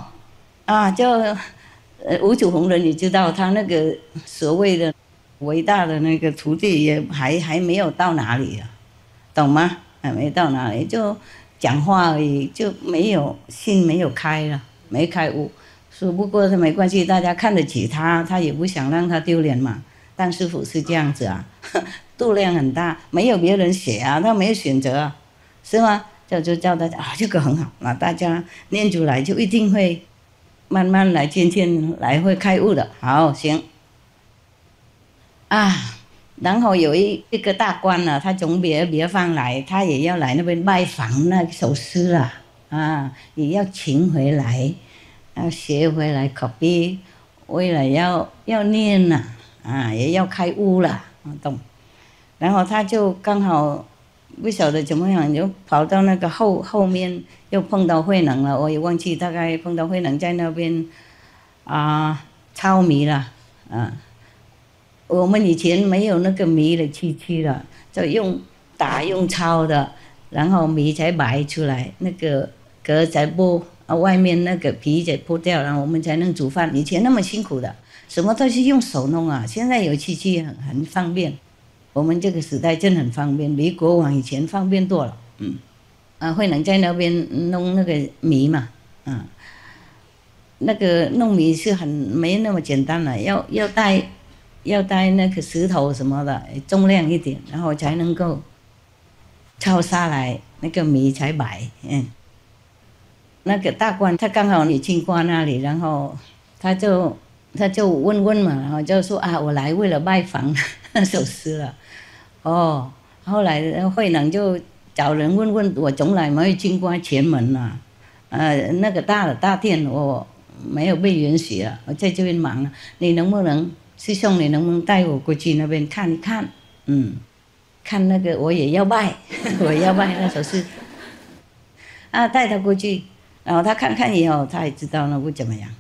就五祖弘忍也知道他那个所谓的伟大的那个徒弟也还没有到哪里懂吗？还没到哪里，就讲话而已，就没有心没有开了，没开悟。说不过他没关系，大家看得起他，他也不想让他丢脸嘛。但师父是这样子度量很大，没有别人写他没有选择是吗？就叫大家这个很好，那大家念出来就一定会慢慢来，渐渐来会开悟的。好，行。啊，然后有一个大官呢，他从别方来，他也要来那边拜访那首诗啊，也要请回来，要学回来 copy， 为了要念呐，也要开悟了，懂？然后他就刚好不晓得怎么样，就跑到那个后面，又碰到慧能了，我也忘记，大概碰到慧能在那边抄米了，我们以前没有那个米的机器了，就用抄的，然后米才摆出来，那个壳才剥，外面那个皮才剥掉，然后我们才能煮饭。以前那么辛苦的，什么都是用手弄啊，现在有机器很方便。我们这个时代真的很方便，比国王以前方便多了。慧能在那边弄那个米嘛，那个弄米是很没那么简单了，要带那个石头什么的，重量一点，然后才能够抄下来，那个米才白。那个大官他刚好也经过那里，然后他就问嘛，然后就说我来为了拜访那首诗了。后来慧能就找人问我从来没有经过前门啊，那个大殿我没有被允许了，我在这边忙了，你能不能师兄你能不能带我过去那边看一看？看那个我也要拜，我要拜那首诗，带他过去，然后他看看以后，他也知道那不怎么样，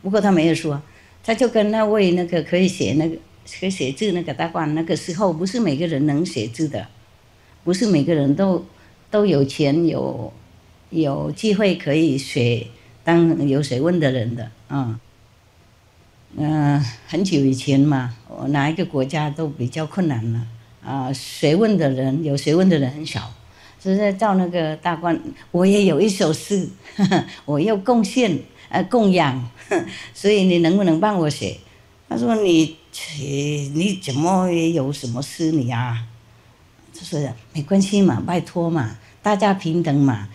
不过他没有说，他就跟那位那个可以写字那个大官，那个时候不是每个人能写字的，不是每个人都有钱有机会可以当有学问的人的很久以前嘛，哪一个国家都比较困难了有学问的人很少，所以照那个大官，我也有一首诗，我要贡献供养，所以你能不能帮我写？他说你怎么有什么诗你啊？他说没关系嘛，拜托嘛，大家平等嘛，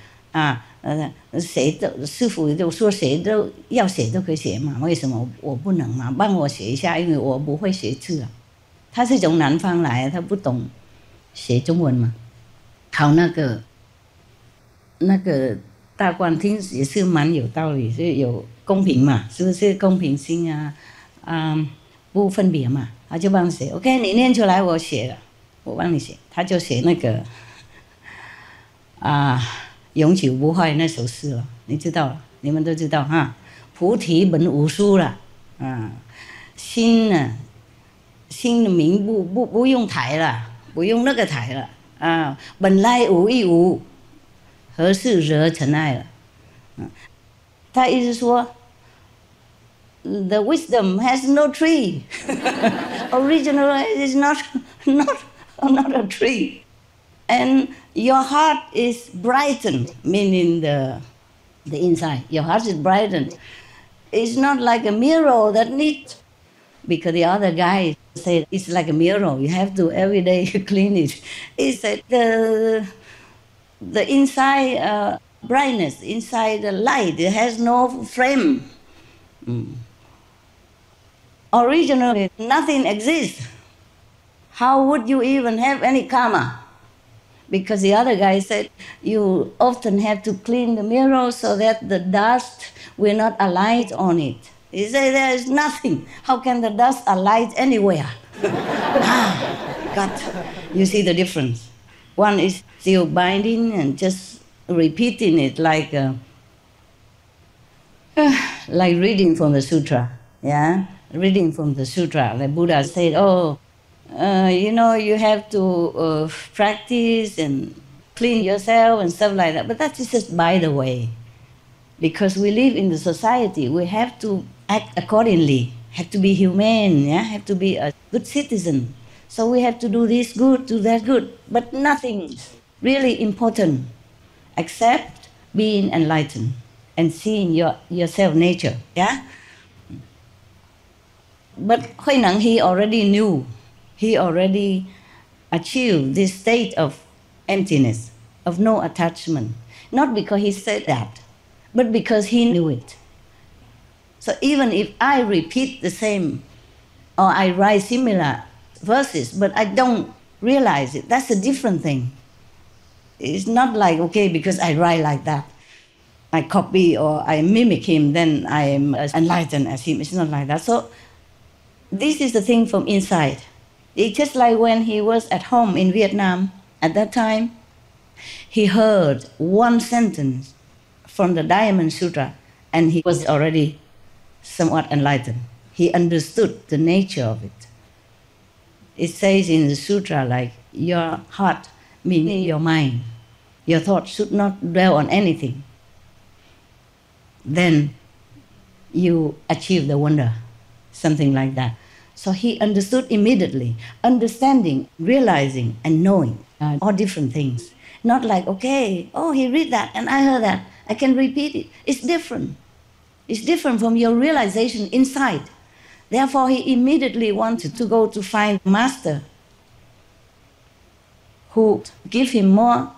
师父就说谁都要写都可以写嘛，为什么我不能嘛？帮我写一下，因为我不会写字啊。他是从南方来，他不懂写中文嘛。好，那个大官听也是蛮有道理，是有公平嘛，是不是公平性不分别嘛，他就帮你写。OK， 你念出来，我写了，我帮你写。他就写那个永久不坏那首诗了，你知道了，你们都知道哈。菩提本无树了，心的名不用台了，不用那个台了本来无一无，何事惹尘埃了？他意思说 ，the wisdom has no tree ，original is not a tree, and your heart is brightened, meaning the inside. Your heart is brightened. It's not like a mirror that needs, because the other guy said it's like a mirror. You have to every day clean it. He said the inside brightness, inside the light, it has no frame. Originally, nothing exists. How would you even have any karma? Because the other guy said you often have to clean the mirror so that the dust will not alight on it. He said there is nothing. How can the dust alight anywhere? God, you see the difference. One is still binding and just repeating it like reading from the sutra. Yeah, reading from the sutra. The Buddha said, you have to practice and clean yourself and stuff like that. But that is just by the way. Because we live in the society, we have to act accordingly, have to be humane, have to be a good citizen. So we have to do this good, do that good. But nothing really important except being enlightened and seeing your self-nature. Yeah? But Hui Neng, he already knew. He already achieved this state of emptiness, of no attachment. Not because he said that, but because he knew it. So even if I repeat the same or I write similar verses, but I don't realize it, that's a different thing. It's not like, okay, because I write like that, I copy or I mimic him, then I am as enlightened as him. It's not like that. So this is the thing from inside. It's just like when he was at home in Vietnam. At that time, he heard one sentence from the Diamond Sutra, and he was already somewhat enlightened. He understood the nature of it. It says in the sutra like, your heart meaning your mind. Your thoughts should not dwell on anything. Then you achieve the wonder, something like that. So he understood immediately. Understanding, realizing, and knowing are all different things. Not like, okay, oh, he read that and I heard that, I can repeat it. It's different. It's different from your realization inside. Therefore, he immediately wanted to go to find a master who give him more,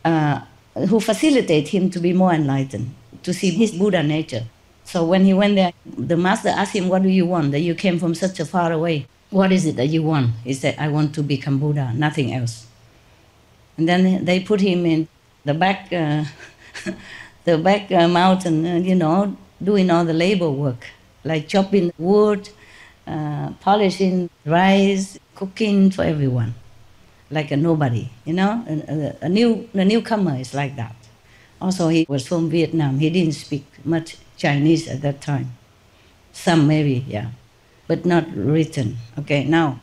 who facilitate him to be more enlightened, to see his Buddha nature. So when he went there, the master asked him, what do you want? That you came from such a far away. What is it that you want? He said, I want to become Buddha, nothing else. And then they put him in the back, mountain, doing all the labor work, like chopping wood, polishing rice, cooking for everyone, like a nobody, a newcomer is like that. Also, he was from Vietnam. He didn't speak much Chinese at that time. Some maybe, yeah, but not written. Okay, now,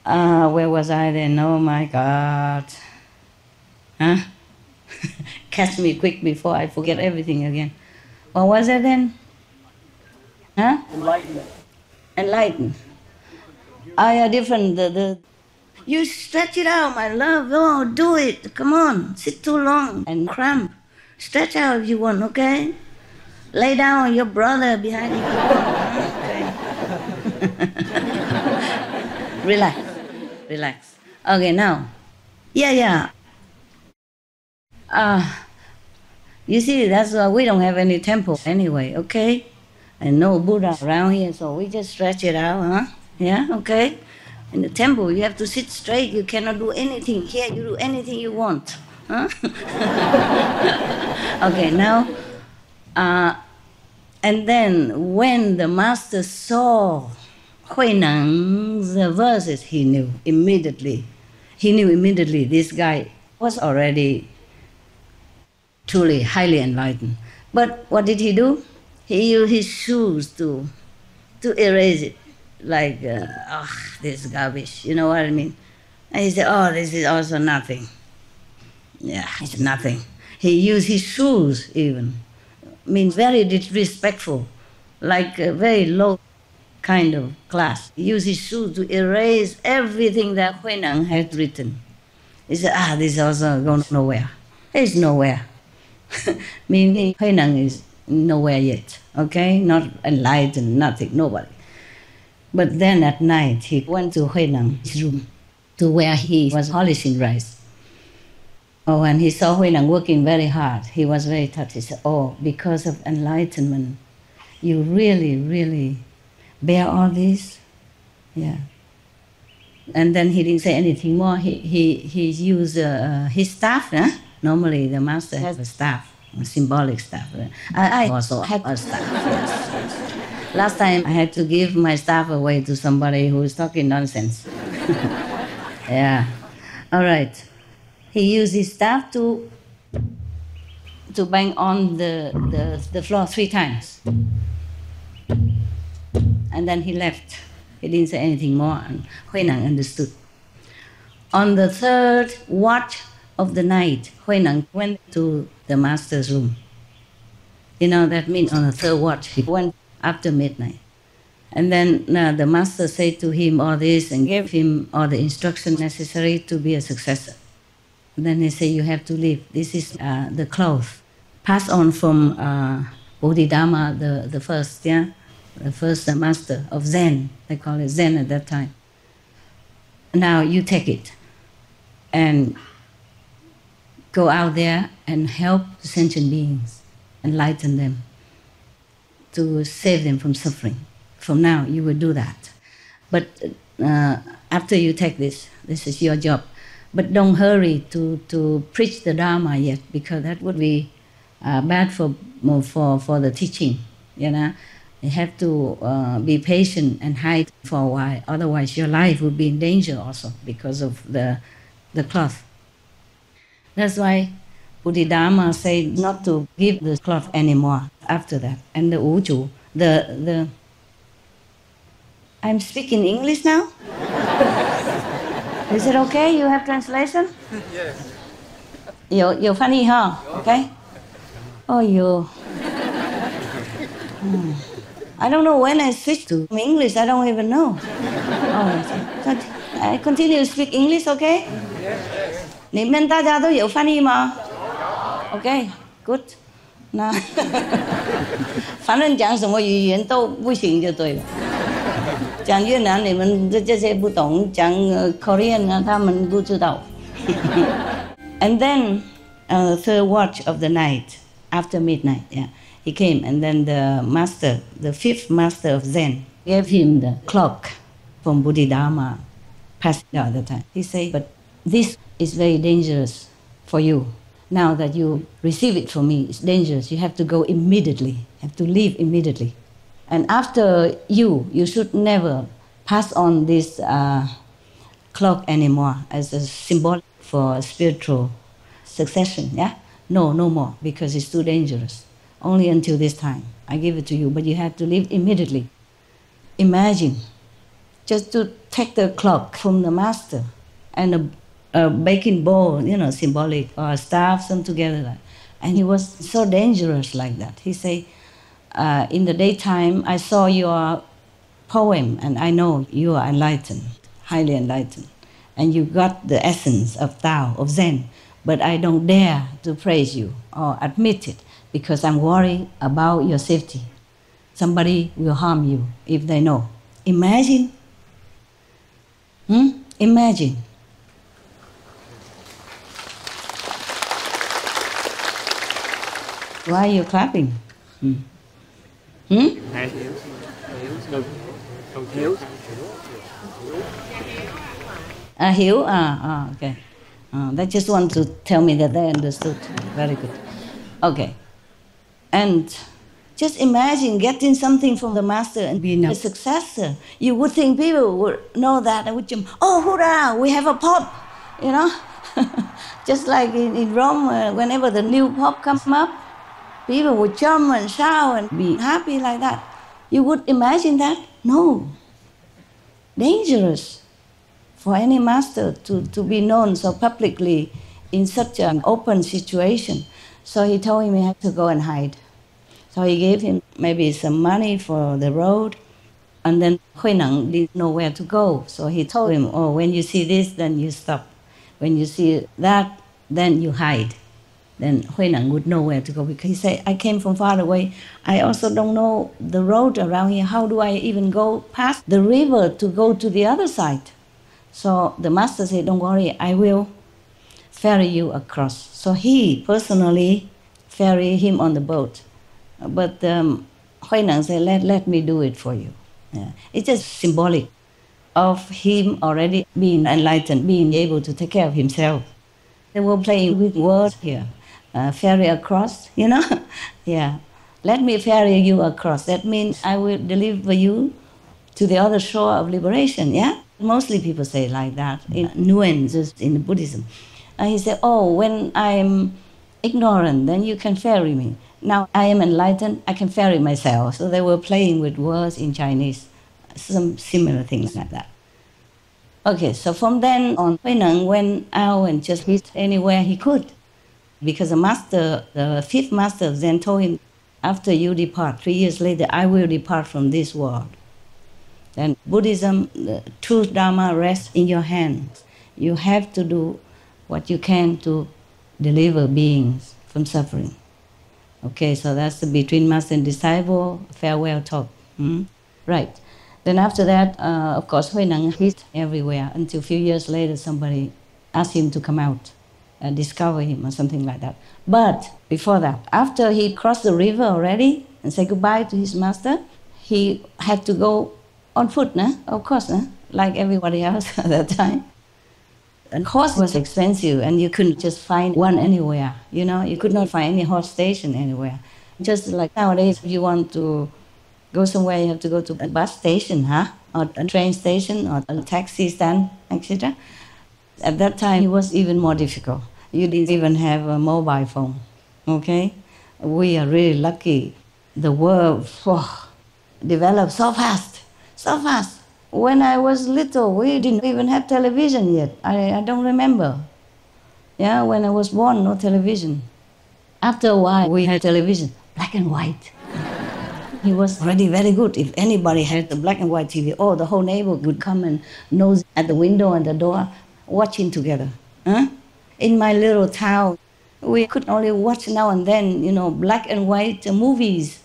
where was I then? Oh my God. Huh? Catch me quick before I forget everything again. What was it then? Huh? Enlightenment. Enlighten. I are different. You stretch it out, my love. Oh, do it. Come on. Sit too long and cramp. Stretch out if you want, okay? Lay down on your brother behind you. Okay. Relax. Relax. Okay, now. Yeah. You see, that's why we don't have any temple anyway, okay? And no Buddha around here, so we just stretch it out, huh? Yeah, okay? In the temple, you have to sit straight. You cannot do anything. Here, you do anything you want, huh? Okay, now, and then when the master saw Huineng's verses, he knew immediately. He knew immediately this guy was already truly highly enlightened. But what did he do? He used his shoes to erase it, like, this garbage, you know what I mean? And he said, oh, this is also nothing. Yeah, it's nothing. He used his shoes even. Means very disrespectful, like a very low kind of class. He used his shoes to erase everything that Huineng had written. He said, this is also going nowhere. It's nowhere. Meaning Huineng is nowhere yet, okay? Not enlightened, nothing, nobody. But then at night, he went to Huineng's room, to where he was polishing rice. Oh, and he saw Huineng working very hard. He was very touched. He said, oh, because of enlightenment, you really, really bear all this? Yeah. And then he didn't say anything more. He used his staff. Huh? Normally, the master has a staff, a symbolic staff. I also had a staff, yes. Last time, I had to give my staff away to somebody who was talking nonsense. Yeah. All right. He used his staff to bang on the floor 3 times. And then he left. He didn't say anything more, and Huineng understood. On the 3rd watch of the night, Huineng went to the master's room. You know, that means on the 3rd watch, he went after midnight. And then the master said to him all this and gave him all the instructions necessary to be a successor. And then he said, you have to leave. This is the cloth passed on from Bodhidharma, the first, yeah? The first master of Zen. They call it Zen at that time. Now you take it and go out there and help the sentient beings, enlighten them. to save them from suffering. From now, you will do that. But after you take this is your job. But don't hurry to preach the Dharma yet, because that would be bad for the teaching. You know, you have to be patient and hide for a while. Otherwise, your life will be in danger also because of the cloth. That's why Bodhidharma said not to give the cloth anymore after that. And the Uchu, the I'm speaking English now? Is it okay? You have translation? Yes. You're funny, huh? Okay? Oh, you. I don't know when I switch to English. I don't even know. Oh, I continue to speak English, okay? Yes. 你们大家都有翻译吗 ？Okay, good. 那反正讲什么语言都不行就对了。讲越南你们这些不懂，讲Korean 呢他们不知道。And then third watch of the night, after midnight, yeah, he came, and then the master, the fifth master of Zen, gave him the clock from Bodhidharma passed the other time. He said, but this is very dangerous for you. Now that you receive it from me, it's dangerous. You have to go immediately. You have to leave immediately. And after you should never pass on this clock anymore as a symbol for spiritual succession, yeah? No more, because it's too dangerous. Only until this time. I give it to you, but you have to leave immediately. Imagine, just to take the clock from the master and a baking bowl, you know, symbolic, or a staff, some together. And he was so dangerous like that. He said, in the daytime, I saw your poem, and I know you are enlightened, highly enlightened. And you got the essence of Tao, of Zen. But I don't dare to praise you or admit it, because I'm worried about your safety. Somebody will harm you if they know. Imagine. Imagine. Why are you clapping? Hiểu? Okay. They just want to tell me that they understood. Very good. Okay. And just imagine getting something from the master and being a successor. You would think people would know that and would jump, oh, hurrah, we have a pope, you know? Just like in Rome, whenever the new pope comes up, people would jump and shout and be happy like that. You would imagine that? No. Dangerous for any master to be known so publicly in such an open situation. So he told him he had to go and hide. So he gave him maybe some money for the road, and then Hui Neng didn't know where to go. So he told him, oh, when you see this, then you stop. When you see that, then you hide. Then Hui Neng would know where to go, because he said, I came from far away. I also don't know the road around here. How do I even go past the river to go to the other side? So the master said, don't worry, I will ferry you across. So he personally ferried him on the boat. But Hui Neng said, let me do it for you. Yeah. It's just symbolic of him already being enlightened, being able to take care of himself. They were playing with words here. Ferry across, you know? Yeah. Let me ferry you across. That means I will deliver you to the other shore of liberation, yeah? Mostly people say like that, in nuances in Buddhism. He said, oh, when I'm ignorant, then you can ferry me. Now I am enlightened, I can ferry myself. So they were playing with words in Chinese, some similar things like that. Okay, so from then on, Hui Neng went out and just hid anywhere he could. Because the master, the fifth master of Zen told him, after you depart, 3 years later, I will depart from this world. Then Buddhism, the true Dharma rests in your hands. You have to do what you can to deliver beings from suffering. Okay, so that's the between master and disciple farewell talk. Right. Then after that, of course, Hui Neng hid everywhere until a few years later somebody asked him to come out and discover him or something like that. But before that, after he crossed the river already, and say goodbye to his master, he had to go on foot, of course, like everybody else at that time. And horse was expensive, and you couldn't just find one anywhere. You could not find any horse station anywhere. Just like nowadays, if you want to go somewhere, you have to go to a bus station, or a train station, or a taxi stand, etc. At that time, it was even more difficult. You didn't even have a mobile phone, okay? We are really lucky. The world developed so fast, so fast. When I was little, we didn't even have television yet. I don't remember. Yeah, when I was born, no television. After a while, we had television, black and white. He was already very good. If anybody had the black and white TV, the whole neighborhood would come and nose at the window and the door, watching together. In my little town, we could only watch now and then, black and white movies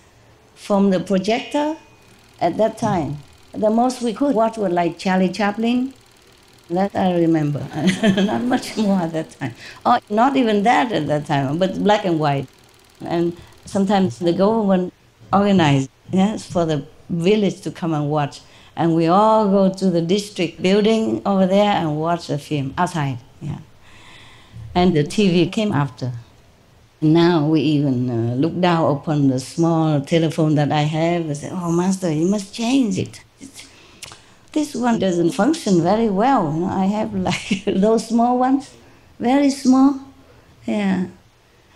from the projector at that time. The most we could watch was like Charlie Chaplin. That I remember. Not much more at that time. Or not even that at that time, but black and white. And sometimes the government organized for the village to come and watch. And we all go to the district building over there and watch a film outside. Yeah. And the TV came after. Now we even look down upon the small telephone that I have and say, Master, you must change it. This one doesn't function very well. I have like those small ones, very small. Yeah.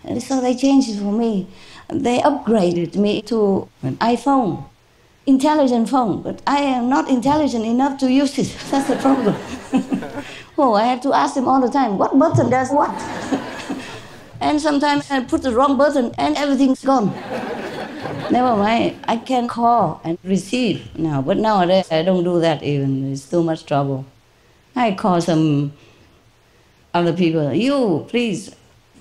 And so they changed it for me. They upgraded me to an iPhone, intelligent phone, but I am not intelligent enough to use it. That's the problem. I have to ask them all the time, what button does what? And sometimes I put the wrong button and everything's gone. Never mind, I can call and receive now, but nowadays I don't do that even. It's too much trouble. I call some other people, you please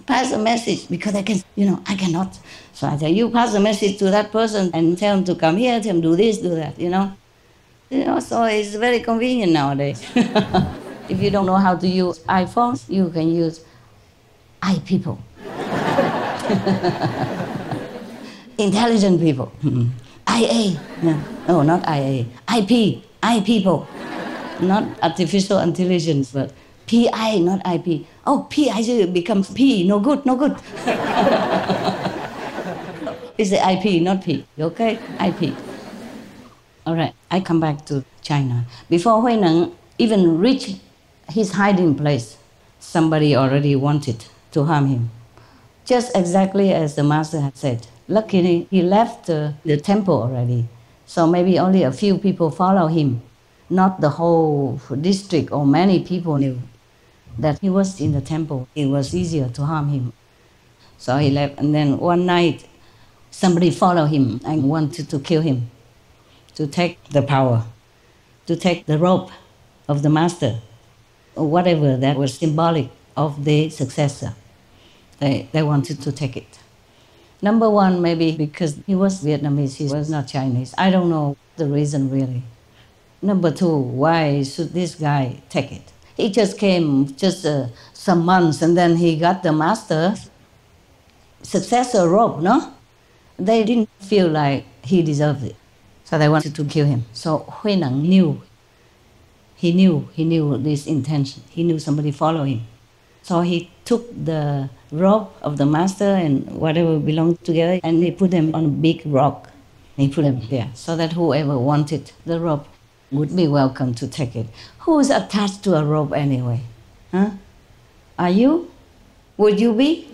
pass a message, because I cannot. So I tell you, pass a message to that person and tell them to come here, tell them do this, do that, So it's very convenient nowadays. If you don't know how to use iPhones, you can use iPeople. Intelligent people. IA. No, not IA. IP. iPeople. Not artificial intelligence, but PI, not IP. PI becomes P. No good, no good. It's the IP, not P. Okay? IP. All right, I come back to China. Before Hui Neng even reached his hiding place, somebody already wanted to harm him. Just exactly as the master had said. Luckily, he left the temple already, so maybe only a few people follow him. Not the whole district or many people knew that he was in the temple. It was easier to harm him. So he left, and then one night, somebody followed him and wanted to kill him, to take the power, to take the robe of the master, or whatever that was symbolic of the successor. They wanted to take it. Number one, maybe because he was Vietnamese, he was not Chinese. I don't know the reason really. Number two, why should this guy take it? He just came some months and then he got the master's successor robe, no? They didn't feel like he deserved it. So they wanted to kill him. So Hui Neng knew. He knew this intention. He knew somebody followed him. So he took the robe of the master and whatever belonged together and he put them on a big rock. He put them there so that whoever wanted the robe would be welcome to take it. Who is attached to a robe anyway? Are you? Would you be?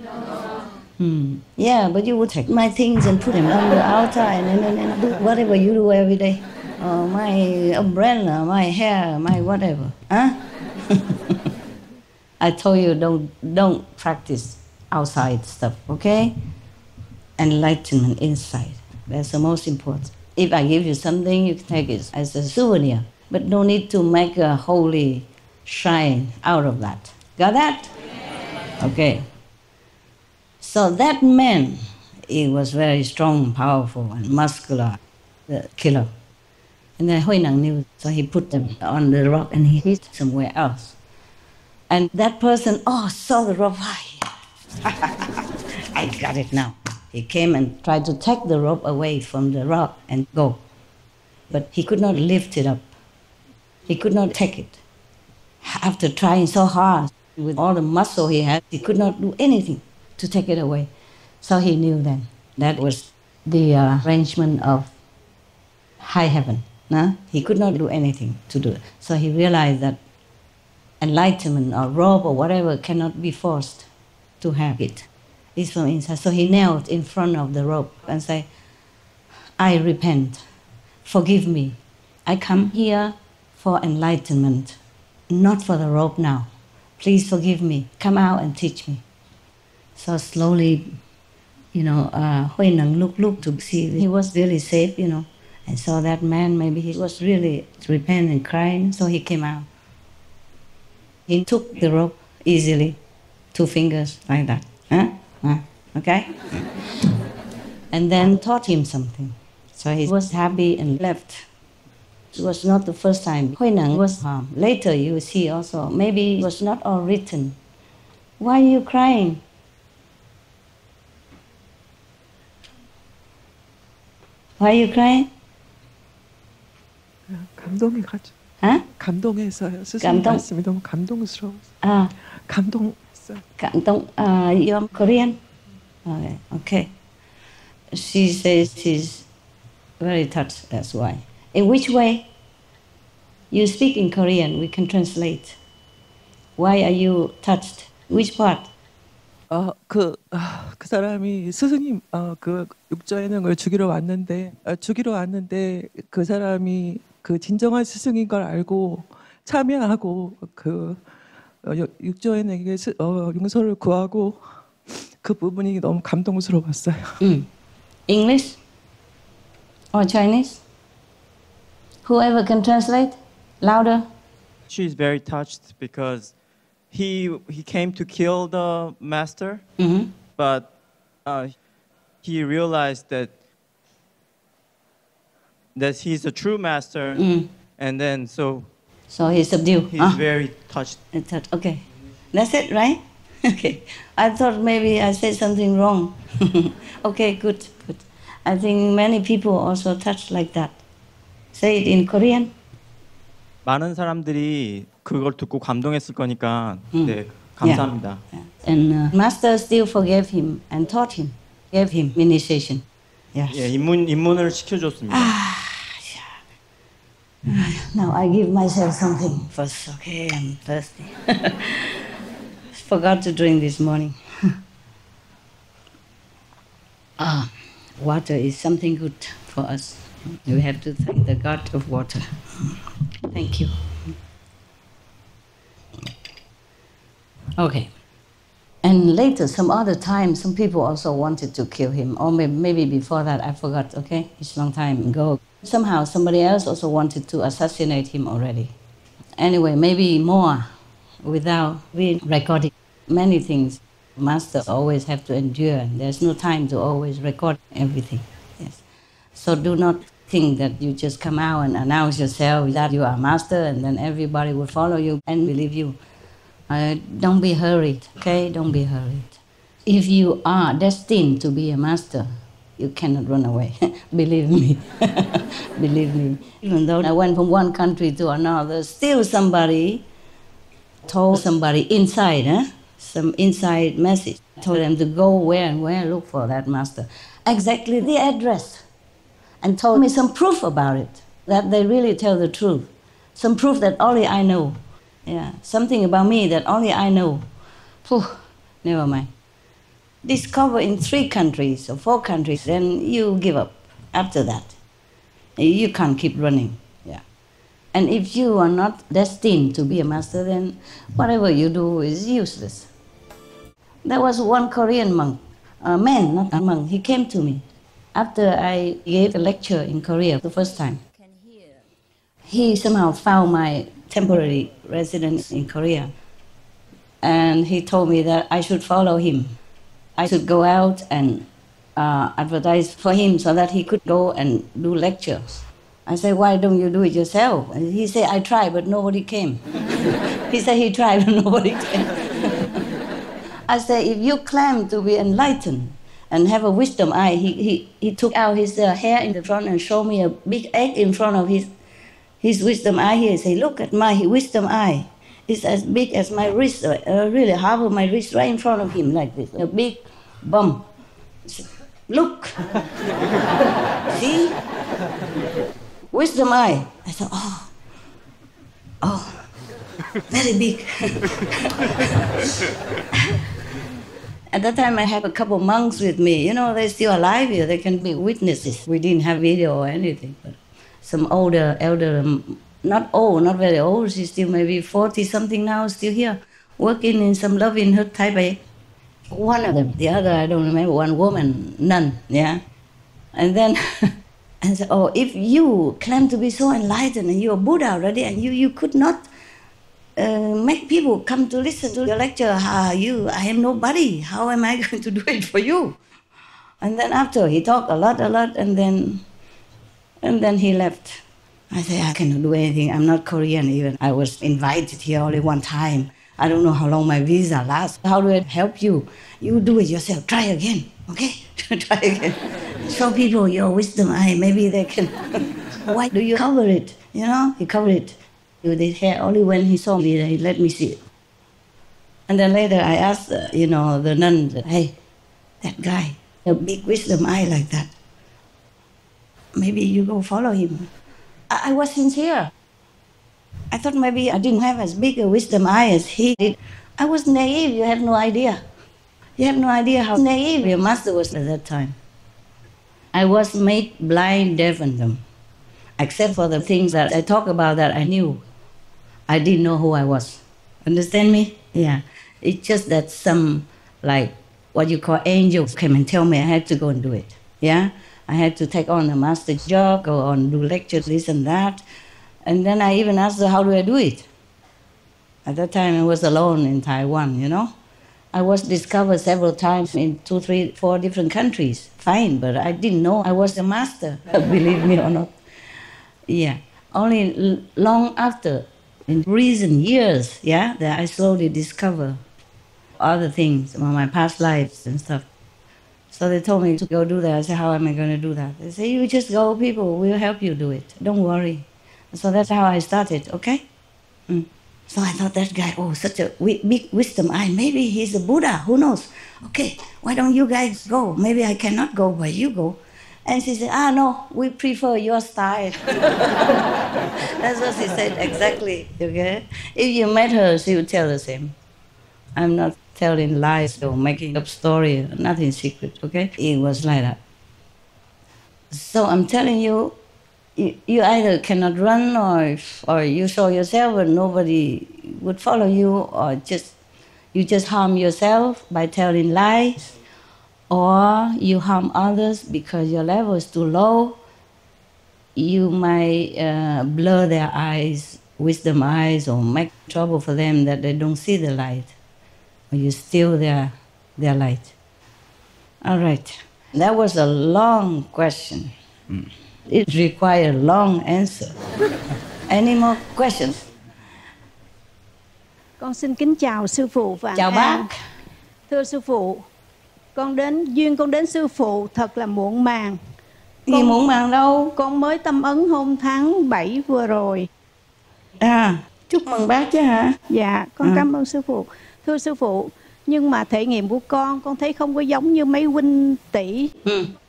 No. Yeah, but you would take my things and put them on the altar and do whatever you do every day. My umbrella, my hair, my whatever. I told you don't practice outside stuff, okay? Enlightenment inside. That's the most important. If I give you something, you can take it as a souvenir. But no need to make a holy shrine out of that. Got that? Okay. So that man, he was very strong, powerful, and muscular, the killer. And then Hui Neng knew, so he put them on the rock and he hid somewhere else. And that person, saw the rock. I got it now. He came and tried to take the rope away from the rock and go. But he could not lift it up. He could not take it. After trying so hard, with all the muscle he had, he could not do anything to take it away. So he knew then that was the arrangement of high heaven. No? He could not do anything to do it. So he realized that enlightenment or rope or whatever cannot be forced to have it. It's from inside. So he knelt in front of the rope and said, I repent. Forgive me. I come here for enlightenment, not for the rope now. Please forgive me. Come out and teach me. So slowly, Hui Nang looked to see he was really safe, and saw that man, maybe he was really repenting and crying, so he came out. He took the rope easily, 2 fingers like that. Okay? And then taught him something. So he was happy and left. It was not the first time. Hui Nang was harmed. Later you will see also, maybe it was not all written. Why are you crying? Why are you crying? 감동해가지고. 감동해서요. 스승님 말씀이 너무 감동스러워서. 감동했어요. 감동. You're Korean? Okay. She says she's very touched, that's why. In which way? You speak in Korean, we can translate. Why are you touched? Which part? 그 사람이 스승님 그 육조예능을 주기로 왔는데 그 사람이 그 진정한 스승인 걸 알고 참여하고 그 육조예능에게 용서를 구하고 그 부분이 너무 감동스러웠어요. English or Chinese? Whoever can translate, louder. She's very touched because he came to kill the master, but he realized that he's a true master, and then so he subdued. He's very touched. Okay, that's it, right? Okay, I thought maybe I said something wrong. Okay, good. I think many people also touched like that. Say it in Korean. 많은 사람들이 그걸 듣고 감동했을 거니까 네, 감사합니다. And Master still forgave him and taught him, gave him initiation. Yes. 예, 입문을 시켜줬습니다. Now I give myself something first. Okay, I'm thirsty. Forgot to drink this morning. Water is something good for us. We have to thank the God of water. Thank you. Okay. And later, some other time, some people also wanted to kill him. Or maybe before that, I forgot, okay? It's a long time ago. Somehow, somebody else also wanted to assassinate him already. Anyway, maybe more without being recorded. Many things Master always have to endure. There's no time to always record everything. Yes. So do not think that you just come out and announce yourself that you are master and then everybody will follow you and believe you. Don't be hurried, okay? Don't be hurried. If you are destined to be a master, you cannot run away. Believe me. Believe me. Even though I went from one country to another, still somebody told somebody inside, some inside message. Told them to go where and where, look for that master. Exactly the address. And told me some proof about it, that they really tell the truth. Some proof that only I know. Yeah, something about me that only I know. Never mind. Discover in 3 countries or 4 countries, then you give up after that. You can't keep running. Yeah. And if you are not destined to be a master, then whatever you do is useless. There was one Korean monk, a man, not a monk, he came to me after I gave a lecture in Korea the first time. He somehow found my temporary residence in Korea. And he told me that I should follow him. I should go out and advertise for him so that he could go and do lectures. I said, why don't you do it yourself? And he said, I tried, but nobody came. He said he tried, but nobody came. I said, if you claim to be enlightened and have a wisdom eye. He took out his hair in the front and showed me a big egg in front of his wisdom eye here. He said, look at my wisdom eye. It's as big as my wrist, really half of my wrist right in front of him like this, a big bump. Look, see, wisdom eye. I thought, oh, very big. At that time, I had a couple monks with me. You know, they're still alive here. They can be witnesses. We didn't have video or anything, but some elder, not old, not very old. She's still maybe 40-something now, still here, working in some loving hut, Taipei. One of them, the other, I don't remember, one woman, nun, yeah. And then I said, oh, if you claim to be so enlightened and you're Buddha already and you could not make people come to listen to your lecture, I am nobody. How am I going to do it for you? And then after he talked a lot, and then he left. I said, I cannot do anything. I'm not Korean even. I was invited here only one time. I don't know how long my visa lasts. How do I help you? You do it yourself. Try again, okay? Try again. Show people your wisdom eye. Maybe they can. Why do you cover it? You know, he covered it with his hair. Only when he saw me, he let me see it. And then later I asked, the nun, hey, that guy, a big wisdom eye like that. Maybe you go follow him. I was sincere. I thought maybe I didn't have as big a wisdom eye as he did. I was naive, you have no idea. You have no idea how naive your master was at that time. I was made blind, deaf, and dumb. Except for the things that I talk about that I knew. I didn't know who I was. Understand me? Yeah. It's just that some, like, what you call angels came and tell me I had to go and do it. Yeah? I had to take on a master's job, go on, do lectures, this and that. And then I even asked her, how do I do it? At that time, I was alone in Taiwan, you know. I was discovered several times in 2, 3, 4 different countries. Fine, but I didn't know I was a master, believe me or not. Yeah. Only long after, in recent years, yeah, that I slowly discover other things about my past lives and stuff. So they told me to go do that. I said, how am I going to do that? They said, you just go, people will help you do it. Don't worry. So that's how I started, okay? So I thought that guy, such a big wisdom eye. Maybe he's a Buddha, who knows? Okay, why don't you guys go? Maybe I cannot go, but you go. And she said, no, we prefer your style. That's what she said, exactly, okay? If you met her, she would tell the same. I'm not telling lies or making up story, nothing secret, okay? It was like that. So I'm telling you, you either cannot run or you show yourself and nobody would follow you, or you just harm yourself by telling lies, or you harm others because your level is too low. You might blur their eyes, wisdom eyes, or make trouble for them that they don't see the light, or you steal their light. All right, that was a long question. It required a long answer. Any more questions? Con xin kính chào sư phụ và chào bác. Thưa sư phụ, con đến sư phụ thật là muộn màng. Gì muộn màng đâu? Con mới tâm ấn hôm tháng 7 vừa rồi. Chúc mừng bác chứ hả? Dạ, con cảm ơn sư phụ. Thưa sư phụ, nhưng mà thể nghiệm của con thấy không có giống như mấy huynh tỷ.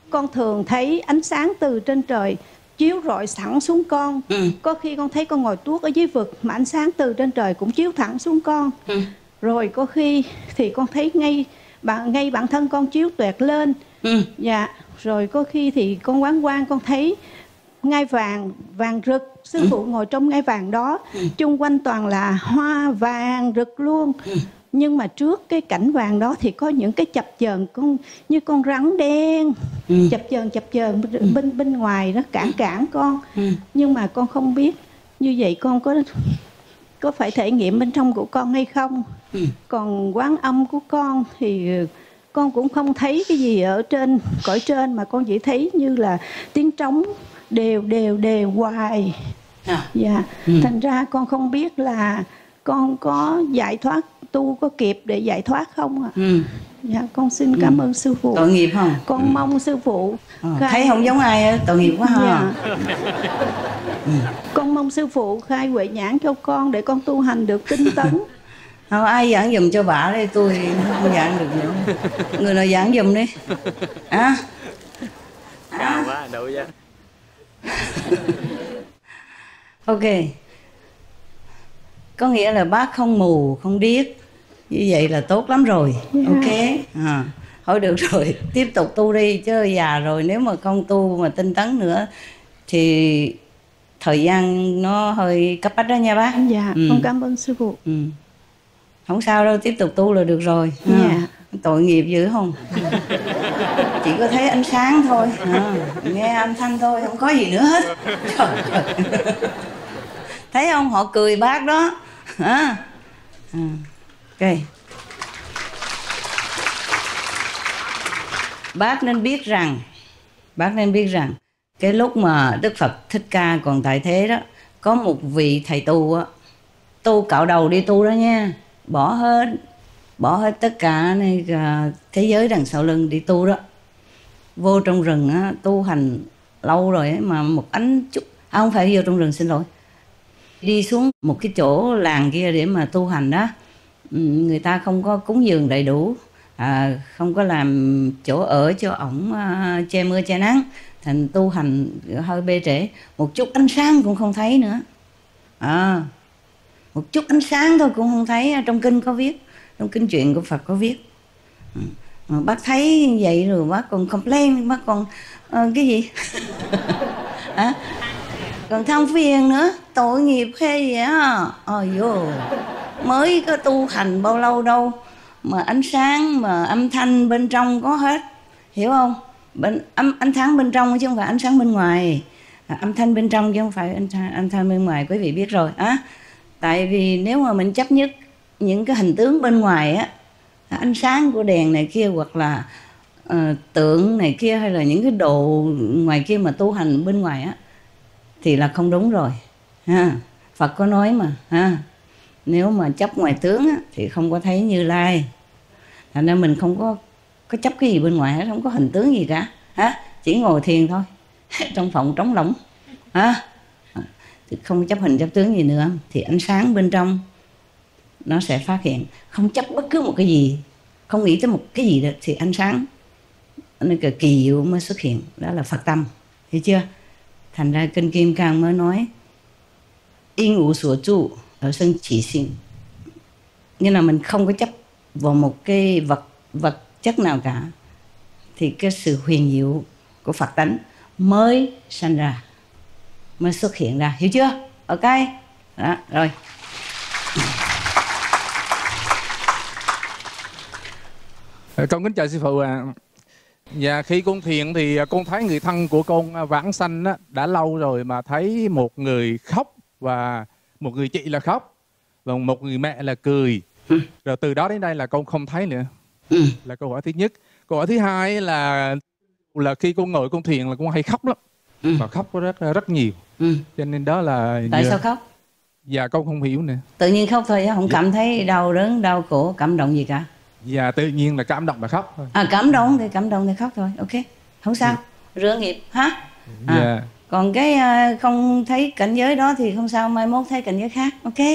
Con thường thấy ánh sáng từ trên trời chiếu rọi sẵn xuống con. Có khi con thấy con ngồi tuốt ở dưới vực mà ánh sáng từ trên trời cũng chiếu thẳng xuống con. Rồi có khi thì con thấy ngay bản thân con chiếu tuẹt lên. Dạ, rồi có khi thì con quán quan con thấy ngai vàng rực, sư phụ ngồi trong ngai vàng đó, chung quanh toàn là hoa vàng rực luôn. Nhưng mà trước cái cảnh vàng đó thì có những cái chập chờn như con rắn đen chập chờn bên ngoài nó cản con. Nhưng mà con không biết như vậy con có phải thể nghiệm bên trong của con hay không. Còn quán âm của con thì con cũng không thấy cái gì ở trên cõi trên, mà con chỉ thấy như là tiếng trống đều hoài. Dạ. Thành ra con không biết là con có giải thoát tu có kịp để giải thoát không ạ? Dạ, con xin cảm ơn sư phụ. Tội nghiệp không? Con mong sư phụ thấy không giống ai á, tội nghiệp quá ha. Con mong sư phụ khai huệ nhãn cho con để con tu hành được tinh tấn. Không ai giảng giùm cho bà đây, tôi không giảng được nữa. Người nào giảng giùm đi. Cao quá, đủ chứ. Ok. Có nghĩa là bác không mù, không điếc. Như vậy là tốt lắm rồi. Ok. Thôi được rồi, tiếp tục tu đi. Chứ già rồi nếu mà không tu mà tinh tấn nữa thì thời gian nó hơi cấp bách đó nha bác. Dạ, con cảm ơn sư phụ. Không sao đâu, tiếp tục tu là được rồi. Tội nghiệp dữ không? Chỉ có thấy ánh sáng thôi, nghe âm thanh thôi, không có gì nữa hết. Trời ơi. Thấy không, họ cười bác đó. Ok. Bác nên biết rằng cái lúc mà Đức Phật Thích Ca còn tại thế đó, có một vị thầy tu á, tu cạo đầu đi tu đó nha, bỏ hết tất cả này, thế giới đằng sau lưng đi tu đó. Vô trong rừng á, tu hành lâu rồi ấy, mà một ánh chút không phải vô trong rừng, xin lỗi, đi xuống một cái chỗ làng kia để mà tu hành đó. Người ta không có cúng dường đầy đủ, không có làm chỗ ở cho ổng che mưa che nắng, thành tu hành hơi bê trễ. Một chút ánh sáng cũng không thấy nữa, một chút ánh sáng thôi cũng không thấy. Trong kinh có viết, trong kinh truyện của Phật có viết. Mà bác thấy vậy rồi bác còn complain, bác còn cái gì còn than phiền nữa, tội nghiệp hay vậy á. Mới có tu hành bao lâu đâu mà ánh sáng mà âm thanh bên trong có hết, hiểu không? Ánh sáng bên trong chứ không phải ánh sáng bên ngoài. Âm thanh bên trong chứ không phải âm thanh bên ngoài, quý vị biết rồi á. Tại vì nếu mà mình chấp nhất những cái hình tướng bên ngoài á, ánh sáng của đèn này kia hoặc là tượng này kia hay là những cái đồ ngoài kia mà tu hành bên ngoài á, thì là không đúng rồi ha. Phật có nói mà ha, nếu mà chấp ngoài tướng á, thì không có thấy Như Lai. Thành ra mình không có chấp cái gì bên ngoài hết, không có hình tướng gì cả ha, chỉ ngồi thiền thôi trong phòng trống lỏng ha, thì không chấp hình chấp tướng gì nữa, thì ánh sáng bên trong nó sẽ phát hiện. Không chấp bất cứ một cái gì, không nghĩ tới một cái gì đó, thì ánh sáng nó kỳ diệu mới xuất hiện. Đó là Phật tâm, hiểu chưa? Thành ra kinh Kim Cang mới nói yên ủ sủa trụ ở sân chỉ sinh, nghĩa là mình không có chấp vào một cái vật chất nào cả, thì cái sự huyền diệu của Phật tánh mới sanh ra, mới xuất hiện ra, hiểu chưa? Ok đó, rồi. Con kính chào sư phụ ạ. Dạ, khi con thiền thì con thấy người thân của con vãng sanh đã lâu rồi, mà thấy một người khóc và một người chị là khóc và một người mẹ là cười. Rồi từ đó đến đây là con không thấy nữa. Là câu hỏi thứ nhất. Câu hỏi thứ hai là khi con ngồi con thiền là con hay khóc lắm, mà khóc rất nhiều. Cho nên đó là tại sao khóc? Dạ con không hiểu nữa. Tự nhiên khóc thôi, không cảm thấy đau đớn, đau khổ, cảm động gì cả. Dạ tự nhiên là cảm động là khóc thôi. Cảm động thì khóc thôi, ok, không sao, rửa nghiệp ha. Dạ. Còn cái không thấy cảnh giới đó thì không sao, mai mốt thấy cảnh giới khác, ok.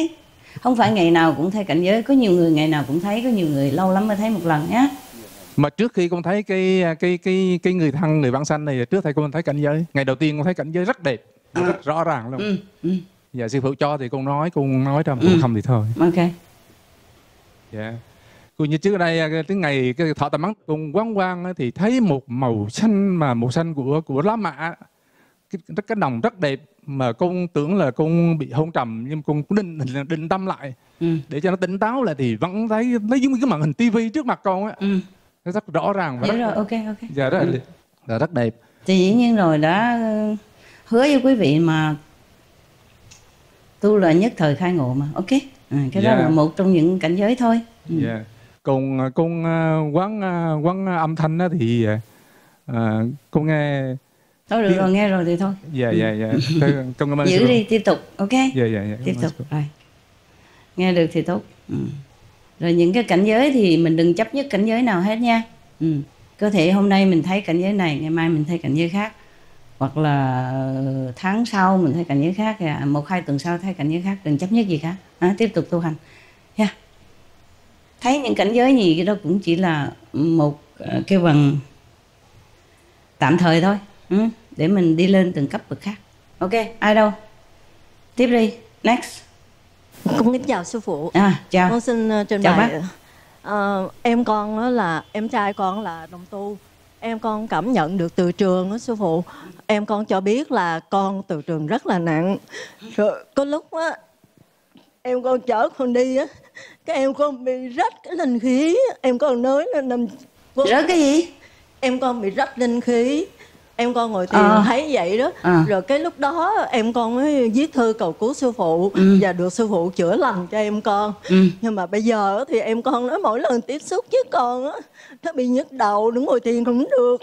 Không phải ngày nào cũng thấy cảnh giới, có nhiều người ngày nào cũng thấy, có nhiều người lâu lắm mới thấy một lần nhé. Mà trước khi con thấy cái người thân, người vãng sanh này, trước thầy con thấy cảnh giới. Ngày đầu tiên con thấy cảnh giới rất đẹp, rất rõ ràng luôn. Dạ sư phụ cho thì con nói ra, mà con không thì thôi. Ok. Dạ. Cô như trước đây cái ngày cái thọ tầm mắt cùng quán thì thấy một màu xanh, mà màu xanh của lá mạ, cái đồng rất đẹp, mà con tưởng là con bị hôn trầm, nhưng con cũng định tâm lại để cho nó tỉnh táo lại, thì vẫn thấy giống như cái màn hình tivi trước mặt con á. Nó rất rõ ràng và rồi, ok. Dạ rất đẹp. Thì dĩ nhiên rồi, đã hứa với quý vị mà, tu là nhất thời khai ngộ mà, ok. Cái đó là một trong những cảnh giới thôi. Dạ. Còn con quán âm thanh đó thì con nghe. Thôi được rồi, nghe rồi thì thôi. Dạ. Con cảm ơn. Giữ đi, tiếp tục, ok. Dạ. Tiếp tục, rồi. Nghe được thì tốt. Rồi những cái cảnh giới thì mình đừng chấp nhất cảnh giới nào hết nha. Có thể hôm nay mình thấy cảnh giới này, ngày mai mình thấy cảnh giới khác, hoặc là tháng sau mình thấy cảnh giới khác, 1-2 tuần sau thấy cảnh giới khác. Đừng chấp nhất gì cả, tiếp tục tu hành. Thấy những cảnh giới gì cái đó cũng chỉ là một cái bằng tạm thời thôi, để mình đi lên từng cấp bậc khác. Ok, ai đâu? Tiếp đi, next. Con kính chào sư phụ. Chào. Con xin trình bày. Em con đó là em trai con là đồng tu. Em con cảm nhận được từ trường đó sư phụ. Em con cho biết là con từ trường rất là nặng. Rồi có lúc á em con chở con đi á, cái em con bị rách cái linh khí. Em con nói là nằm rớt cái gì? Em con bị rách linh khí. Em con ngồi thiền thấy vậy đó. Rồi cái lúc đó em con mới viết thư cầu cứu sư phụ, và được sư phụ chữa lành cho em con. Nhưng mà bây giờ thì em con nói mỗi lần tiếp xúc với con á, nó bị nhức đầu, đứng ngồi thiền không được.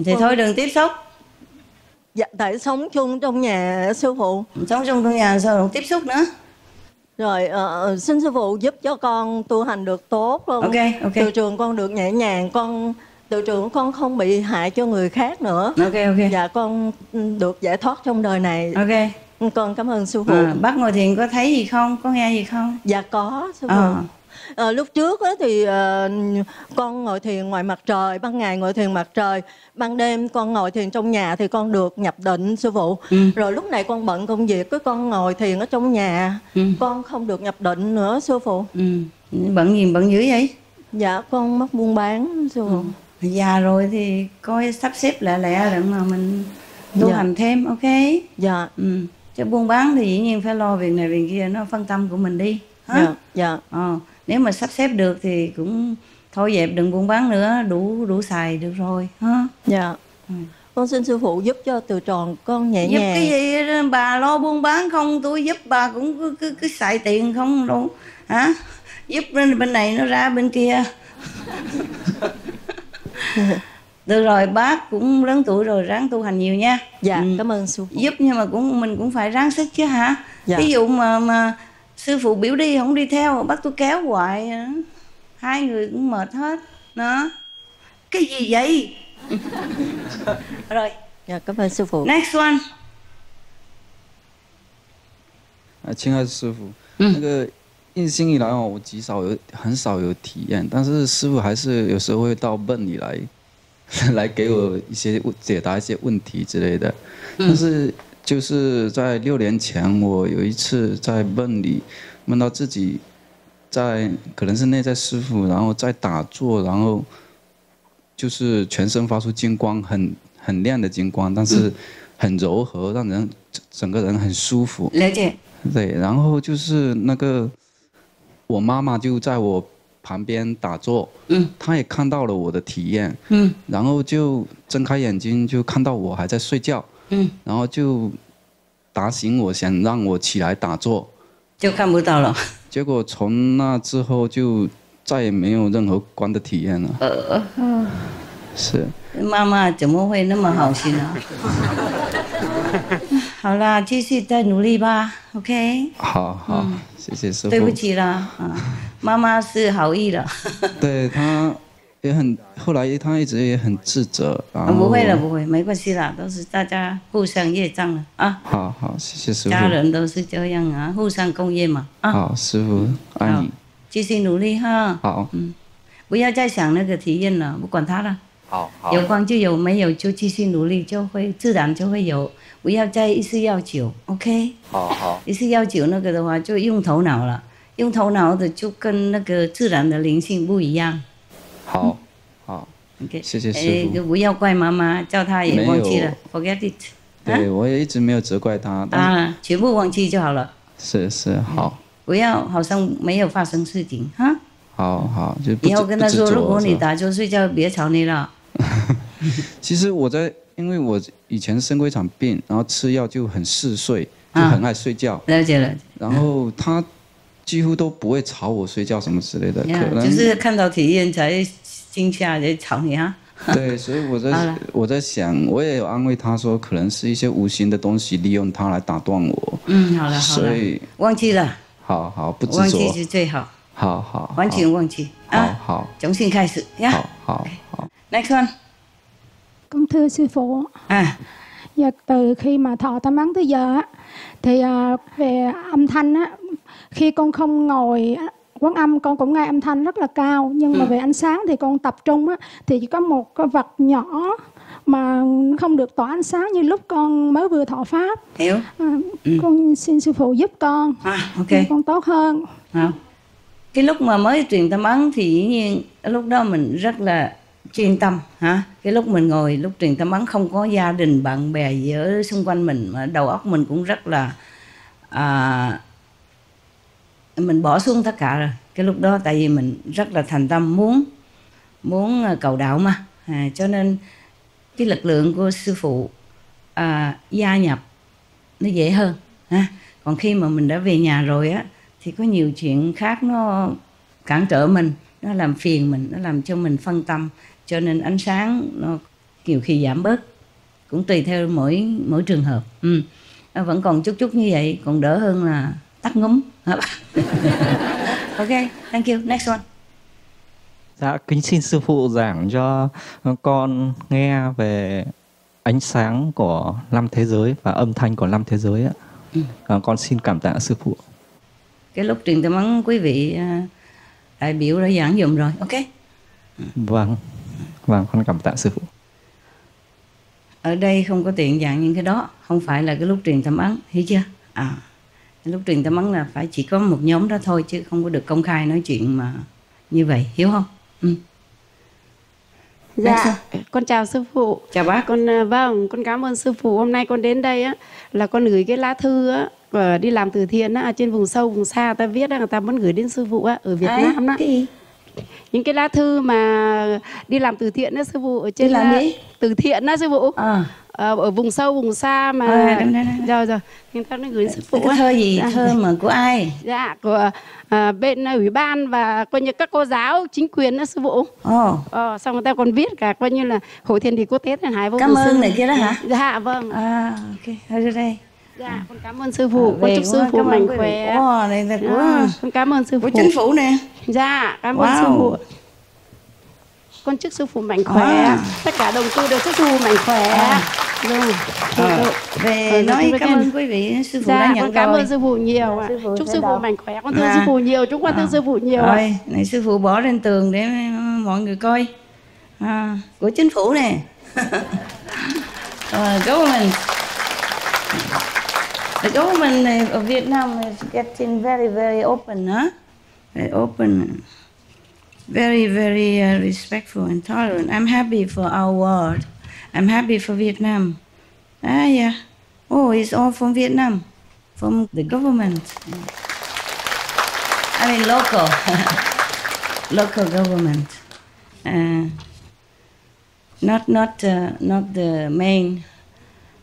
Thì thôi đừng tiếp xúc. Dạ, tại sống chung trong nhà sư phụ. Sống chung trong nhà sao không tiếp xúc nữa? Rồi xin sư phụ giúp cho con tu hành được tốt luôn. Ok. Từ trường con được nhẹ nhàng, từ trường của con không bị hại cho người khác nữa. Ok. Dạ, con được giải thoát trong đời này. Ok. Con cảm ơn sư phụ. Bác ngồi thiền có thấy gì không? Có nghe gì không? Dạ có sư phụ. Lúc trước á thì con ngồi thiền ngoài mặt trời, ban ngày ngồi thiền mặt trời, ban đêm con ngồi thiền trong nhà thì con được nhập định sư phụ. Rồi lúc này con bận công việc, cái con ngồi thiền ở trong nhà, con không được nhập định nữa sư phụ. Bận gì bận dữ vậy? Dạ, con mắc buôn bán sư phụ. Già rồi thì coi sắp xếp lẹ để mà mình tu hành thêm, ok? Dạ. Chứ buôn bán thì dĩ nhiên phải lo việc này việc kia, nó phân tâm của mình đi. Dạ. Nếu mà sắp xếp được thì cũng thôi dẹp, đừng buôn bán nữa, đủ xài được rồi. Dạ. Con xin sư phụ giúp cho từ tròn con nhẹ nhàng. Giúp cái gì? Bà lo buôn bán không, tôi giúp bà cũng cứ xài tiền không đâu. Giúp bên này nó ra bên kia. Được rồi, bác cũng lớn tuổi rồi, ráng tu hành nhiều nha. Dạ, cảm ơn sư phụ. Giúp nhưng mà mình cũng phải ráng sức chứ hả? Dạ. Ví dụ mà sư phụ biểu đi không đi theo, bác tôi kéo hoài, hai người cũng mệt hết. Đó. Cái gì vậy? Rồi. Dạ, cảm ơn sư phụ. Next one. 亲爱的师傅，那个一心以来哦，我很少有体验，但是师傅还是有时候会到梦里来给我一些解答一些问题之类的。但是就是在6年前，我有一次在梦里梦到自己在可能是内在师傅，然后在打坐，然后就是全身发出金光，很亮的金光，但是很柔和，让人整个人很舒服。了解。对，然后就是那个我妈妈就在我旁边打坐，她也看到了我的体验，然后就睁开眼睛就看到我还在睡觉，然后就打醒我，想让我起来打坐，就看不到了。结果从那之后就再也没有任何光的体验了。是。妈妈怎么会那么好心啊？好啦，继续再努力吧 ，OK。好，谢谢师傅。对不起啦，妈妈是好意的。对她也很，后来她一直也很自责。不会了，不会，没关系啦，都是大家互相业障了啊。好，谢谢师傅。家人都是这样啊，互相共业嘛。好，师傅爱你。继续努力哈。好。不要再想那个体验了，不管它了。好。有光就有，没有就继续努力，就会自然就会有。不要再一时要久 ，OK？ 好。一时要久那个的话，就用头脑了，用头脑的就跟那个自然的灵性不一样。好，OK。谢谢师傅。不要怪妈妈，叫她也忘记了 ，forget it。对，我也一直没有责怪她。全部忘记就好了。是，好。不要好像没有发生事情哈。好，就以后跟他说，如果你打坐睡觉，别吵你了。其实因为我以前生过一场病，然后吃药就很嗜睡，就很爱睡觉。了解。然后他几乎都不会吵我睡觉什么之类的，可能就是看到体验才惊吓才吵你啊。对，所以我在想，我也有安慰他说，可能是一些无形的东西利用他来打断我。好了，所以忘记了。好，不执着。忘记是最好。好好，完全忘记啊，好，重新开始呀。好。 Next one. Con thưa sư phụ. Dạ, từ khi mà thọ tam ấn tới giờ á, thì về âm thanh á, khi con không ngồi quán âm con cũng nghe âm thanh rất là cao, nhưng mà về ánh sáng thì con tập trung á, thì chỉ có một cái vật nhỏ mà không được tỏa ánh sáng như lúc con mới vừa thọ pháp. Hiểu. Con xin sư phụ giúp con, ok. Con tốt hơn. Cái lúc mà mới truyền tam ấn thì dĩ nhiên lúc đó mình rất là chuyên tâm hả. Cái lúc mình ngồi lúc truyền tam ấn không có gia đình bạn bè gì ở xung quanh mình, mà đầu óc mình cũng rất là mình bỏ xuống tất cả rồi cái lúc đó, tại vì mình rất là thành tâm muốn cầu đạo mà, cho nên cái lực lượng của sư phụ gia nhập nó dễ hơn ha. Còn khi mà mình đã về nhà rồi á thì có nhiều chuyện khác nó cản trở mình, nó làm phiền mình, nó làm cho mình phân tâm, cho nên ánh sáng nó nhiều khi giảm bớt, cũng tùy theo mỗi trường hợp. Vẫn còn chút như vậy, còn đỡ hơn là tắt ngúm. Ok, thank you. Next one. Dạ, kính xin sư phụ giảng cho con nghe về ánh sáng của 5 thế giới và âm thanh của 5 thế giới ạ. Con xin cảm tạ sư phụ. Cái lúc truyền tam ấn quý vị đại biểu đã giảng dùm rồi, ok? Vâng, con cảm tạ sư phụ. Ở đây không có tiện giảng những cái đó, không phải là cái lúc truyền tam ấn, hiểu chưa? Lúc truyền tam ấn là phải chỉ có một nhóm đó thôi, chứ không có được công khai nói chuyện mà như vậy, hiểu không? Dạ, con chào sư phụ. Chào bác. Con cảm ơn sư phụ. Hôm nay con đến đây á là con gửi cái lá thư á và đi làm từ thiện á, trên vùng sâu vùng xa ta viết á, người ta muốn gửi đến sư phụ á ở Việt Nam á. Những cái lá thư mà đi làm từ thiện đó sư phụ, ở trên từ thiện đó sư phụ. Ở vùng sâu vùng xa mà rồi người ta nó gửi đến sư phụ. Cái thơ gì? Thơ mà của ai? Dạ, của bên ủy ban và coi như các cô giáo chính quyền đó sư phụ. Xong người ta còn viết cả coi như là Hội Thiền Địa Quốc tế Thượng Hải vô. Cảm ơn này kia đó hả? Dạ vâng. Ok, ở đây. Dạ, con cảm ơn sư phụ. Con chúc sư phụ mạnh khỏe. Này là của con cảm ơn sư phụ. Của chính phủ nè. Dạ, cảm ơn sư phụ. Con chúc sư phụ mạnh khỏe. Tất cả đồng tu đều chúc sư phụ mạnh khỏe. Về nói cảm ơn quý vị, sư phụ đã nhận con cảm ơn sư phụ nhiều. Chúc sư phụ mạnh khỏe. Con thương sư phụ nhiều, chúc con thương sư phụ nhiều. Rồi, này sư phụ bỏ lên tường để mọi người coi. Của chính phủ nè. Government. The government of Vietnam is getting very, very open, very open, very, very respectful and tolerant. I'm happy for our world. I'm happy for Vietnam. Yeah. Oh, it's all from Vietnam, from the government. I mean local government. Not the main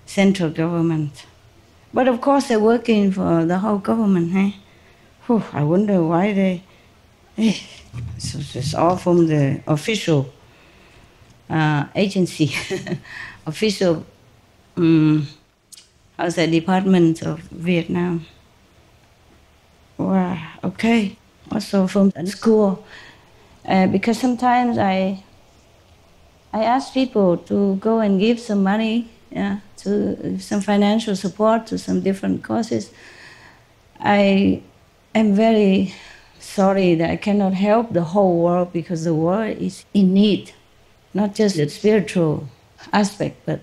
central government. But of course they're working for the whole government, hey? I wonder why they... So it's all from the official agency, official department of Vietnam. Wow, okay. Also from the school, because sometimes I ask people to go and give some money, to some financial support to some different causes. I am very sorry that I cannot help the whole world, because the world is in need, not just the spiritual aspect, but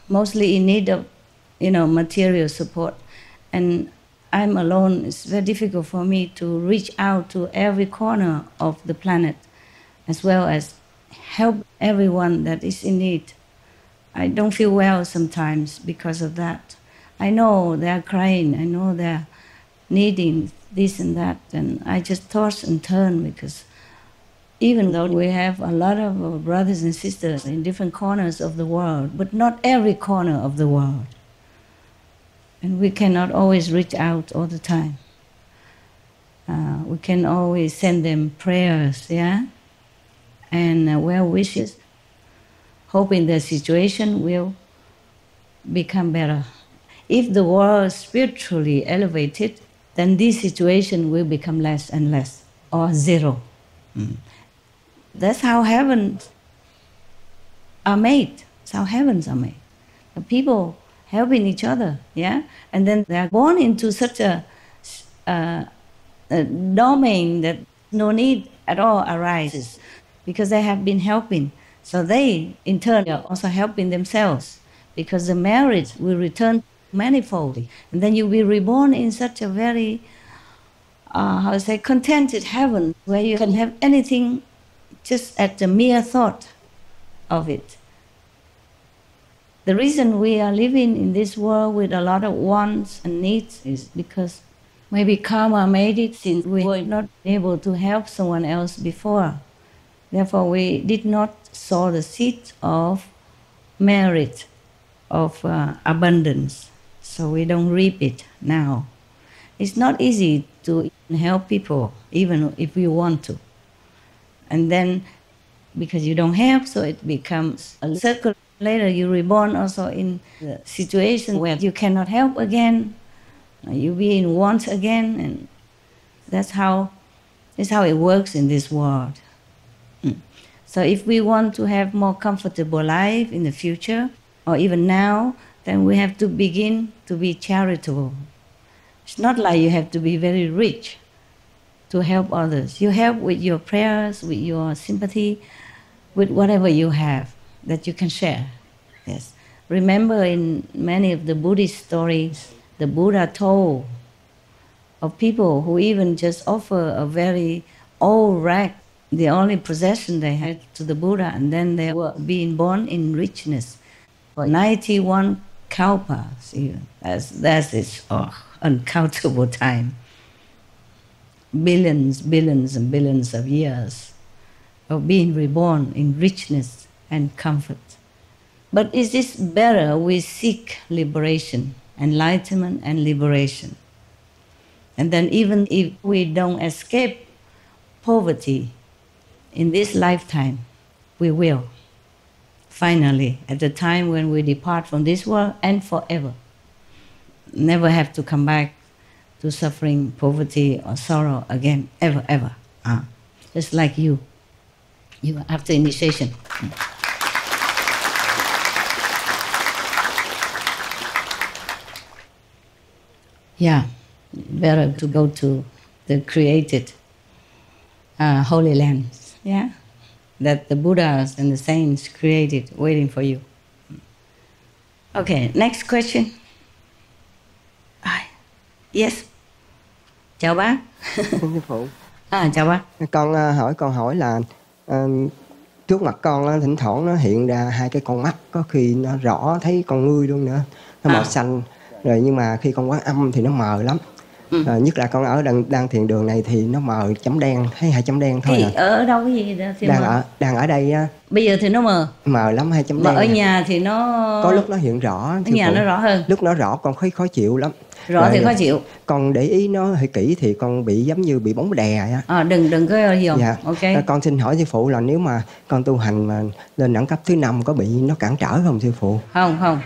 mostly in need of, material support. And I'm alone. It's very difficult for me to reach out to every corner of the planet, as well as help everyone that is in need. I don't feel well sometimes because of that. I know they're crying, I know they're needing this and that, and I just toss and turn, because even though we have a lot of brothers and sisters in different corners of the world, but not every corner of the world. And we cannot always reach out all the time. We can always send them prayers, and well wishes, hoping the situation will become better. If the world is spiritually elevated, then this situation will become less and less. or zero. That's how heavens are made. That's how heavens are made. The people helping each other, yeah? And then they are born into such a domain that no need at all arises because they have been helping. So they, in turn, are also helping themselves because the marriage will return manifold. And then you'll be reborn in such a very, contented heaven where you can have anything just at the mere thought of it. The reason we are living in this world with a lot of wants and needs is because maybe karma made it since we were not able to help someone else before. Therefore, we did not sow the seed of merit, of abundance. So we don't reap it now. It's not easy to help people, even if you want to. And then, because you don't help, so it becomes a circle. Later, you're reborn also in the situation where you cannot help again. You be in want again, and that's how it works in this world. So if we want to have more comfortable life in the future, or even now, then we have to begin to be charitable. It's not like you have to be very rich to help others. You help with your prayers, with your sympathy, with whatever you have that you can share. Yes. Remember in many of the Buddhist stories, the Buddha told of people who even just offer a very old rag, the only possession they had, to the Buddha, and then they were being born in richness for 91 kalpas even. That's its uncountable time. Billions and billions of years of being reborn in richness and comfort. But is this better? We seek liberation, enlightenment and liberation. And then even if we don't escape poverty in this lifetime, we will. Finally, at the time when we depart from this world and forever. Never have to come back to suffering, poverty or sorrow again, ever, ever. Just like you after initiation. Yeah, better to go to the created holy lands, yeah, that the Buddhas and the saints created, waiting for you. Okay, next question. Yes. Chào bác. Sư phụ. Chào bác. Con hỏi câu hỏi là trước mặt con thỉnh thoảng nó hiện ra hai cái con mắt, có khi nó rõ thấy con ngươi luôn nữa, nó màu xanh rồi, nhưng mà khi con Quán Âm thì nó mờ lắm. Nhất là con ở đang thiền đường này thì nó mờ chấm đen, thấy hai chấm đen thôi. Thì ở đâu cái gì đó thì đang ở đây á. Bây giờ thì nó mờ lắm, hai chấm đen. Mà ở nhà thì nó có lúc nó hiện rõ. Ở nhà nó rõ hơn. Lúc nó rõ con thấy khó chịu lắm. Rõ rồi, thì khó chịu. Con để ý nó hơi kỹ thì con bị giống như bị bóng đè á. Đừng có dồn. Dạ. Ok. Con xin hỏi sư phụ là nếu mà con tu hành mà lên đẳng cấp thứ 5 có bị nó cản trở không sư phụ? Không.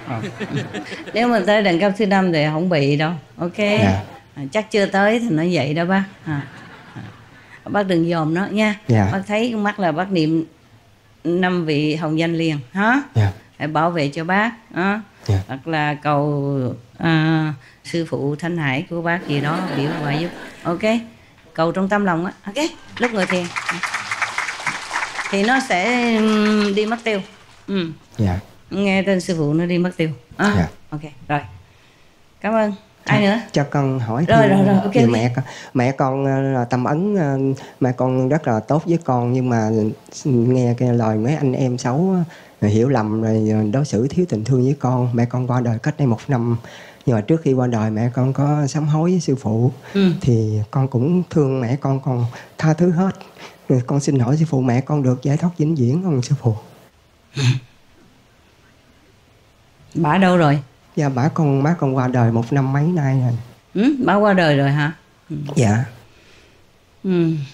Nếu mà tới đẳng cấp thứ 5 thì không bị đâu. Ok. Dạ. Chắc chưa tới thì nó vậy đó bác. Bác đừng dòm nó nha. Dạ. Bác thấy con mắt là bác niệm 5 vị hồng danh liền hả? Dạ. Hãy bảo vệ cho bác. Dạ. Hoặc là cầu sư phụ Thanh Hải của bác gì đó biểu ngoại giúp. Ok. Cầu trong tâm lòng á. Ok. Lúc ngồi thiền thì nó sẽ đi mất tiêu. Dạ. Nghe tên sư phụ nó đi mất tiêu. Dạ. Ok. Rồi. Cảm ơn. Ai nữa? Cho con hỏi rồi, okay. Mẹ con là tâm ấn, mẹ con rất là tốt với con, nhưng mà nghe cái lời mấy anh em xấu hiểu lầm rồi đối xử thiếu tình thương với con. Mẹ con qua đời cách đây 1 năm, nhưng mà trước khi qua đời mẹ con có sám hối với sư phụ. Thì con cũng thương mẹ con tha thứ hết. Rồi con xin hỏi sư phụ, mẹ con được giải thoát vĩnh viễn không sư phụ? Bà đâu rồi? Dạ má con qua đời 1 năm mấy nay rồi. Bà qua đời rồi hả? Dạ.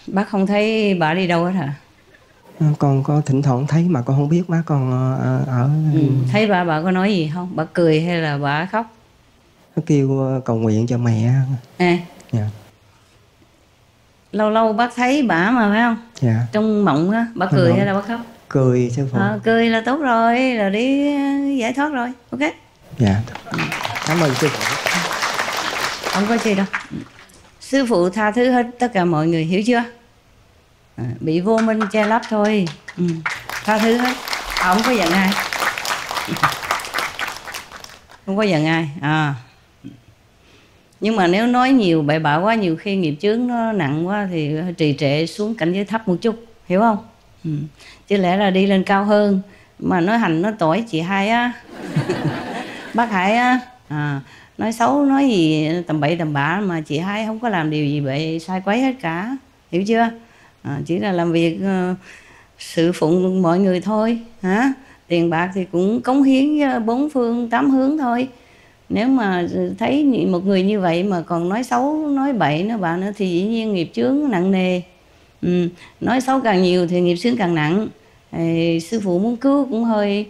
Bác không thấy bà đi đâu hết hả? Con có thỉnh thoảng thấy mà con không biết má con ở. Thấy bà có nói gì không? Bà cười hay là bà khóc? Nó kêu cầu nguyện cho mẹ. Dạ. lâu lâu bác thấy bả mà phải không? Dạ. Trong mộng á, bả cười hay là bả khóc? Cười sư phụ. Cười là tốt rồi, là đi giải thoát rồi. Ok. Dạ. Cảm ơn sư phụ. Không có gì đâu. Sư phụ tha thứ hết tất cả mọi người, hiểu chưa? Bị vô minh che lấp thôi. Tha thứ hết. Không có giận ai. Không có giận ai. Nhưng mà nếu nói nhiều bậy bạ quá, nhiều khi nghiệp chướng nó nặng quá thì trì trệ xuống cảnh giới thấp một chút, hiểu không? Chứ lẽ là đi lên cao hơn mà nói hành nói tỏi chị hai á. Bác Hải á, nói xấu nói gì tầm bậy tầm bạ mà chị hai không có làm điều gì bậy sai quấy hết cả, hiểu chưa? Chỉ là làm việc sự phụng mọi người thôi, hả? Tiền bạc thì cũng cống hiến bốn phương tám hướng thôi. Nếu mà thấy một người như vậy mà còn nói xấu nói bậy nói bạ nữa thì dĩ nhiên nghiệp chướng nặng nề. Nói xấu càng nhiều thì nghiệp chướng càng nặng. Sư phụ muốn cứu cũng hơi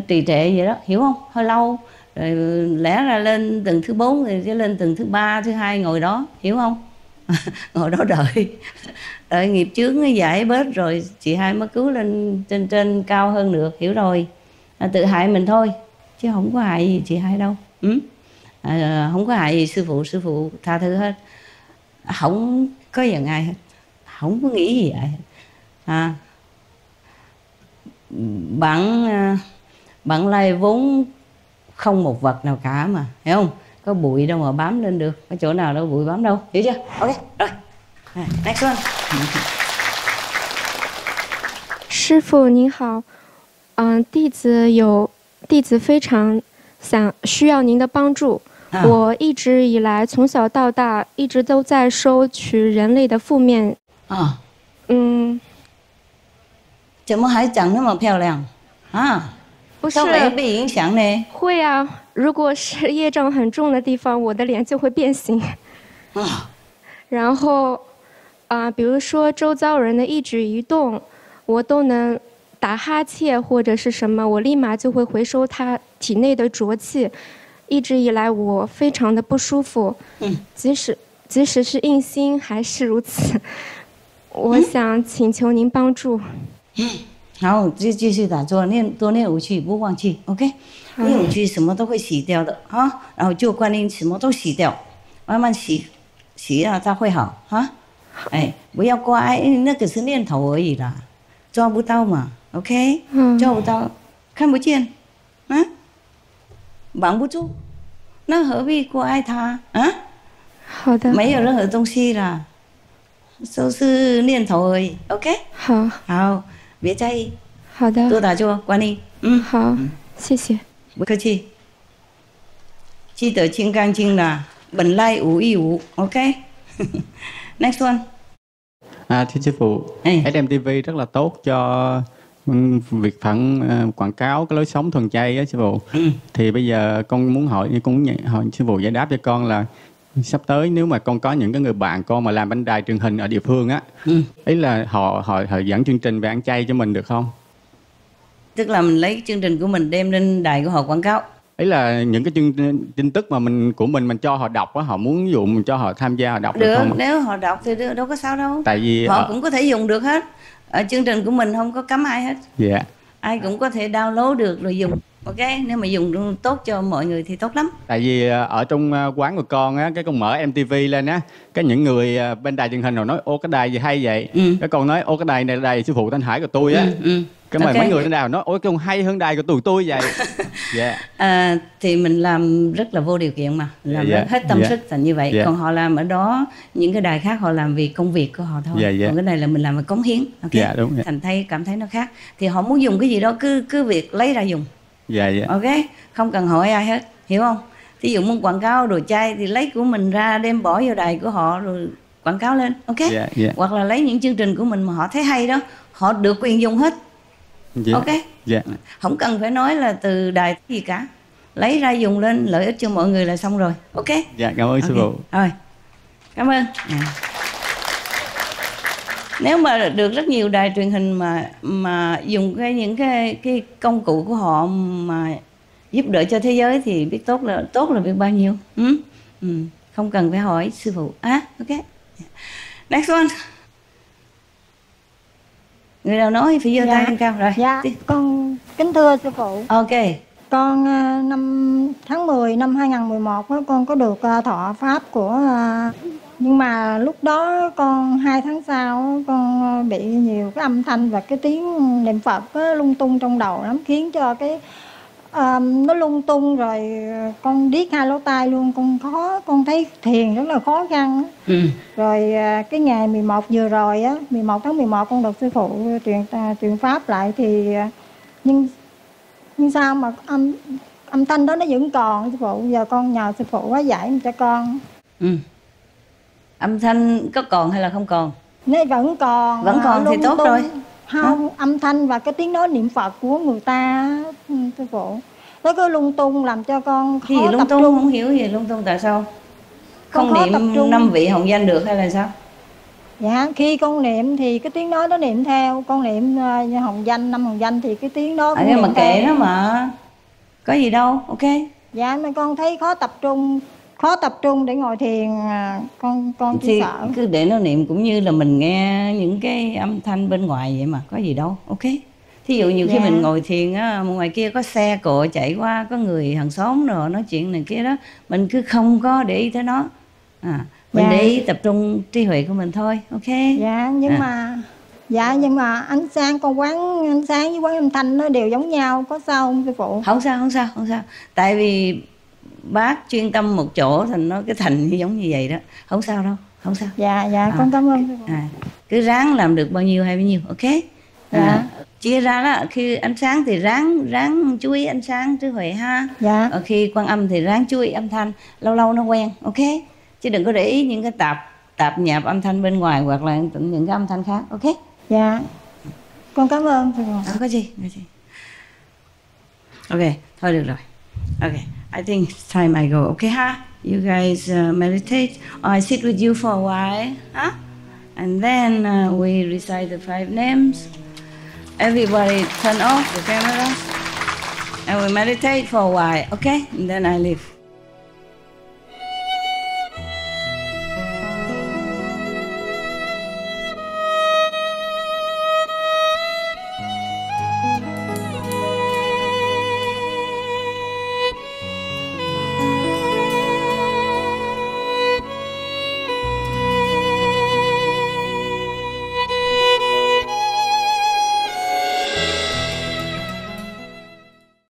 trì trệ vậy đó, hiểu không? Hơi lâu. Rồi lẽ ra lên tầng thứ 4 thì sẽ lên tầng thứ 3, thứ 2 ngồi đó, hiểu không? Ngồi đó đợi nghiệp chướng nó giải bớt rồi chị hai mới cứu lên trên cao hơn được, hiểu rồi? Tự hại mình thôi chứ không có hại gì chị hai đâu. Không có hại gì sư phụ tha thứ hết, không có giận ai hết, không có nghĩ gì ai hết. Bạn lai vốn không một vật nào cả mà, hiểu không? Có bụi đâu mà bám lên được, có chỗ nào đâu bụi bám đâu, hiểu chưa? Ok, rồi. Next one. 师父您好，弟子非常需要您的帮助。我一直以来从小到大一直都在收取人类的负面。怎么还长那么漂亮？不是，稍微被影响呢？会啊，如果是业障很重的地方，我的脸就会变形。然后比如说周遭人的一举一动，我都能打哈欠或者是什么，我立马就会回收他体内的浊气。一直以来我非常的不舒服，即使是硬心还是如此。我想请求您帮助。好，继续打坐，多念五句，不忘记 ，OK？ 念五句什么都会洗掉的啊，然后就观音什么都洗掉，慢慢洗啊，它会好啊。不要挂碍，那个是念头而已啦，抓不到嘛 ，OK？ 抓不到，看不见，绑不住，那何必挂碍它啊？好的，没有任何东西啦，都是念头而已 ，OK？ 好，别在意。好的，多打坐，观音。好，谢谢。不客气。记得清干净啦，本来无一无 ，OK？ Next one. Thưa sư phụ, SMTV rất là tốt cho việc quảng cáo cái lối sống thuần chay á sư phụ. Thì bây giờ con muốn hỏi sư phụ giải đáp cho con là sắp tới nếu mà con có những cái người bạn con mà làm bánh đài truyền hình ở địa phương á, ý là họ dẫn chương trình về ăn chay cho mình được không? Tức là mình lấy chương trình của mình đem lên đài của họ quảng cáo. Ý là những cái tin tức mà của mình cho họ đọc á, họ muốn dùng cho họ tham gia họ đọc được không? Nếu họ đọc thì đâu có sao đâu. Tại vì họ cũng có thể dùng được hết. Ở chương trình của mình không có cấm ai hết. Dạ. Ai cũng có thể download được rồi dùng. Ok, nếu mà dùng tốt cho mọi người thì tốt lắm. Tại vì ở trong quán của con á, cái con mở MTV lên á, cái những người bên đài truyền hình rồi nói ô cái đài gì hay vậy, cái con nói ô cái đài này là đài sư phụ Thanh Hải của tôi á. Cái mà mấy người trên đài nói ôi cái hay hơn đài của tụi tôi vậy. Thì mình làm rất là vô điều kiện mà, làm hết tâm sức thành như vậy. Còn họ làm ở đó những cái đài khác họ làm vì công việc của họ thôi. Còn cái này là mình làm vì cống hiến. Đúng. Thành cảm thấy nó khác. Thì họ muốn dùng cái gì đó cứ việc lấy ra dùng. Ok, không cần hỏi ai hết, hiểu không? Thí dụ muốn quảng cáo đồ chay thì lấy của mình ra đem bỏ vô đài của họ rồi quảng cáo lên, ok? Hoặc là lấy những chương trình của mình mà họ thấy hay đó, họ được quyền dùng hết. Ok? Không cần phải nói là từ đài gì cả, lấy ra dùng lên lợi ích cho mọi người là xong rồi, ok? Dạ, cảm ơn sư phụ. Rồi, cảm ơn. Nếu mà được rất nhiều đài truyền hình mà dùng những cái công cụ của họ mà giúp đỡ cho thế giới thì biết tốt là biết bao nhiêu. Không cần phải hỏi sư phụ. Ok. Next one. Người nào nói phải giơ tay lên cao rồi. Dạ, con kính thưa sư phụ. Ok. Con tháng 10 năm 2011 đó, con có được thọ pháp của nhưng mà lúc đó con 2 tháng sau con bị nhiều cái âm thanh và cái tiếng niệm Phật lung tung trong đầu lắm, khiến cho cái nó lung tung rồi con điếc hai lỗ tai luôn, con thấy thiền rất là khó khăn. Rồi cái ngày 11 vừa rồi á, 11 tháng 11 con được sư phụ truyền pháp lại thì nhưng sao mà âm thanh đó nó vẫn còn sư phụ, giờ con nhờ sư phụ quá giải cho con. Âm thanh có còn hay là không còn? Nó vẫn còn. Vẫn còn thì tốt rồi. Không, âm thanh và cái tiếng nói niệm Phật của người ta sư phụ, nó cứ lung tung làm cho con khó lung tập tung, trung. không hiểu gì lung tung tại sao? Không khó niệm tập trung. 5 vị hồng danh được hay là sao? Dạ, khi con niệm thì cái tiếng nói nó niệm theo, con niệm hồng danh, 5 hồng danh thì cái tiếng đó cũng niệm mà kệ theo. nó mà. Có gì đâu, ok. Dạ, mà con thấy khó tập trung để ngồi thiền, con chỉ sợ. Cứ để nó niệm cũng như là mình nghe những cái âm thanh bên ngoài vậy mà, có gì đâu, ok. Thí dụ nhiều khi mình ngồi thiền á, ngoài kia có xe cộ chạy qua, có người hàng xóm rồi nói chuyện này kia đó, mình cứ không có để ý tới nó. Mình để ý tập trung trí huệ của mình thôi, ok. Dạ, nhưng mà ánh sáng con quán ánh sáng với quán âm thanh nó đều giống nhau, có sao không sư phụ? Không sao. Tại vì bác chuyên tâm một chỗ thành nó cái thành giống như vậy đó, không sao đâu, không sao. Dạ, con cảm ơn sư phụ. Cứ ráng làm được bao nhiêu hay bao nhiêu, ok. Chia ra đó, khi ánh sáng thì ráng chú ý ánh sáng trí huệ ha. Dạ. Khi quan âm thì ráng chú ý âm thanh, lâu lâu nó quen, ok. Chứ đừng có để ý những cái tạp nhạp âm thanh bên ngoài hoặc là những cái âm thanh khác, ok. Dạ, con cảm ơn sư phụ. Không có gì. Ok, thôi được rồi. Ok, I think it's time I go, ok ha. You guys meditate, or I sit with you for a while, huh? And then we recite the 5 names. Everybody turn off the cameras and we meditate for a while, okay? And then I leave.